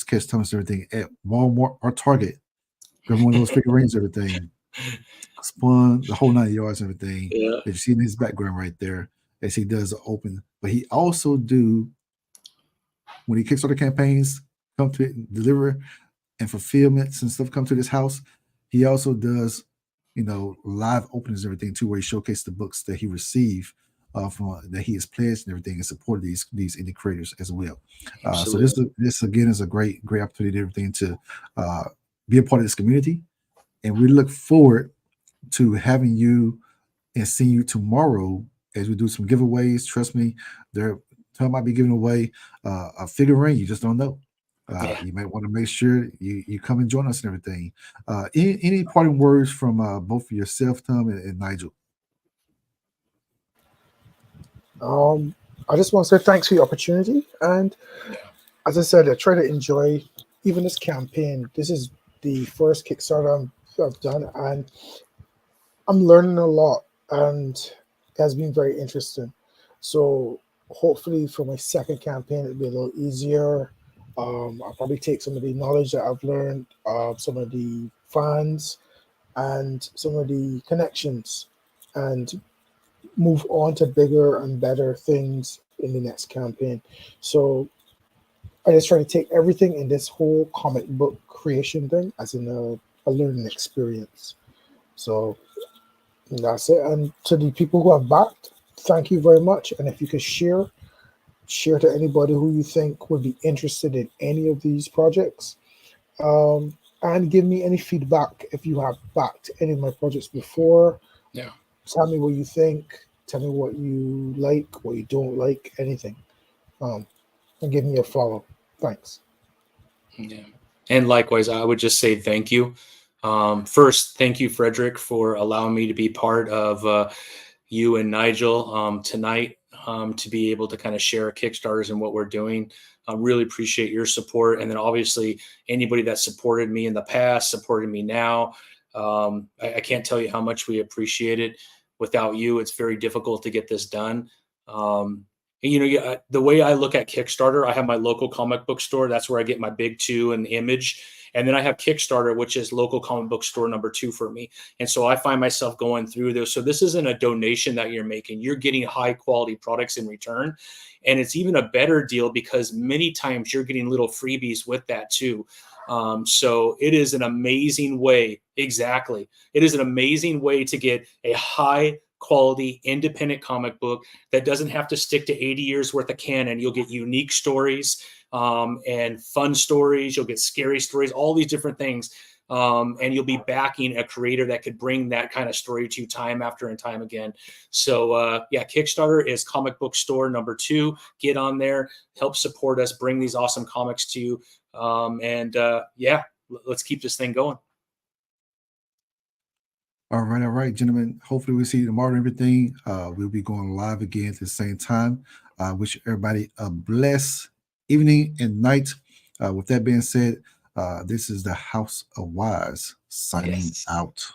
catch Thomas and everything at Walmart or Target. Grab one of those figurines, everything. Spun, the whole 9 yards and everything. Yeah. That you see in his background right there as he does the open. But he also do, when he Kickstarter campaigns come to it, deliver and fulfillments and stuff come to this house, he also does, live openings and everything too, where he showcases the books that he received from that he has pledged and everything, and supported these indie creators as well. So this again is a great opportunity, everything to be a part of this community, and we look forward to having you and seeing you tomorrow as we do some giveaways. Trust me, I might be giving away a figurine. You just don't know. You might want to make sure you come and join us and everything. Any parting words from both of yourself, Tom and Nigel? I just want to say thanks for the opportunity, and as I said, I try to enjoy even this campaign. This is the first Kickstarter I've done, and I'm learning a lot, and it has been very interesting. So hopefully for my second campaign, it'll be a little easier. I'll probably take some of the knowledge that I've learned, some of the fans, and some of the connections, and move on to bigger and better things in the next campaign. So I just try to take everything in this whole comic book creation thing as in a learning experience. So that's it. And to the people who have backed, thank you very much. And if you could share to anybody who you think would be interested in any of these projects. and give me any feedback if you have backed any of my projects before. Yeah. Tell me what you think. Tell me what you like, what you don't like, anything. And give me a follow. Thanks. Yeah. And likewise, I would just say thank you. First, thank you, Frederick, for allowing me to be part of you and Nigel tonight, to be able to kind of share Kickstarters and what we're doing. I really appreciate your support. And then obviously anybody that supported me in the past, supporting me now. I can't tell you how much we appreciate it. Without you, it's very difficult to get this done. The way I look at Kickstarter, I have my local comic book store. That's where I get my big 2 and Image. And then I have Kickstarter, which is local comic book store number 2 for me. And so I find myself going through those. So this isn't a donation that you're making. You're getting high quality products in return. And it's even a better deal because many times you're getting little freebies with that too. So it is an amazing way. Exactly. It is an amazing way to get a high quality independent comic book that doesn't have to stick to 80 years worth of canon. You'll get unique stories and fun stories. You'll get scary stories, all these different things. And you'll be backing a creator that could bring that kind of story to you time after and time again. So yeah, Kickstarter is comic book store number 2. Get on there, help support us, bring these awesome comics to you. Yeah, let's keep this thing going. All right, gentlemen. Hopefully we see you tomorrow and everything. We'll be going live again at the same time. I wish everybody a blessed evening and night. With that being said, this is the House of Wise signing out.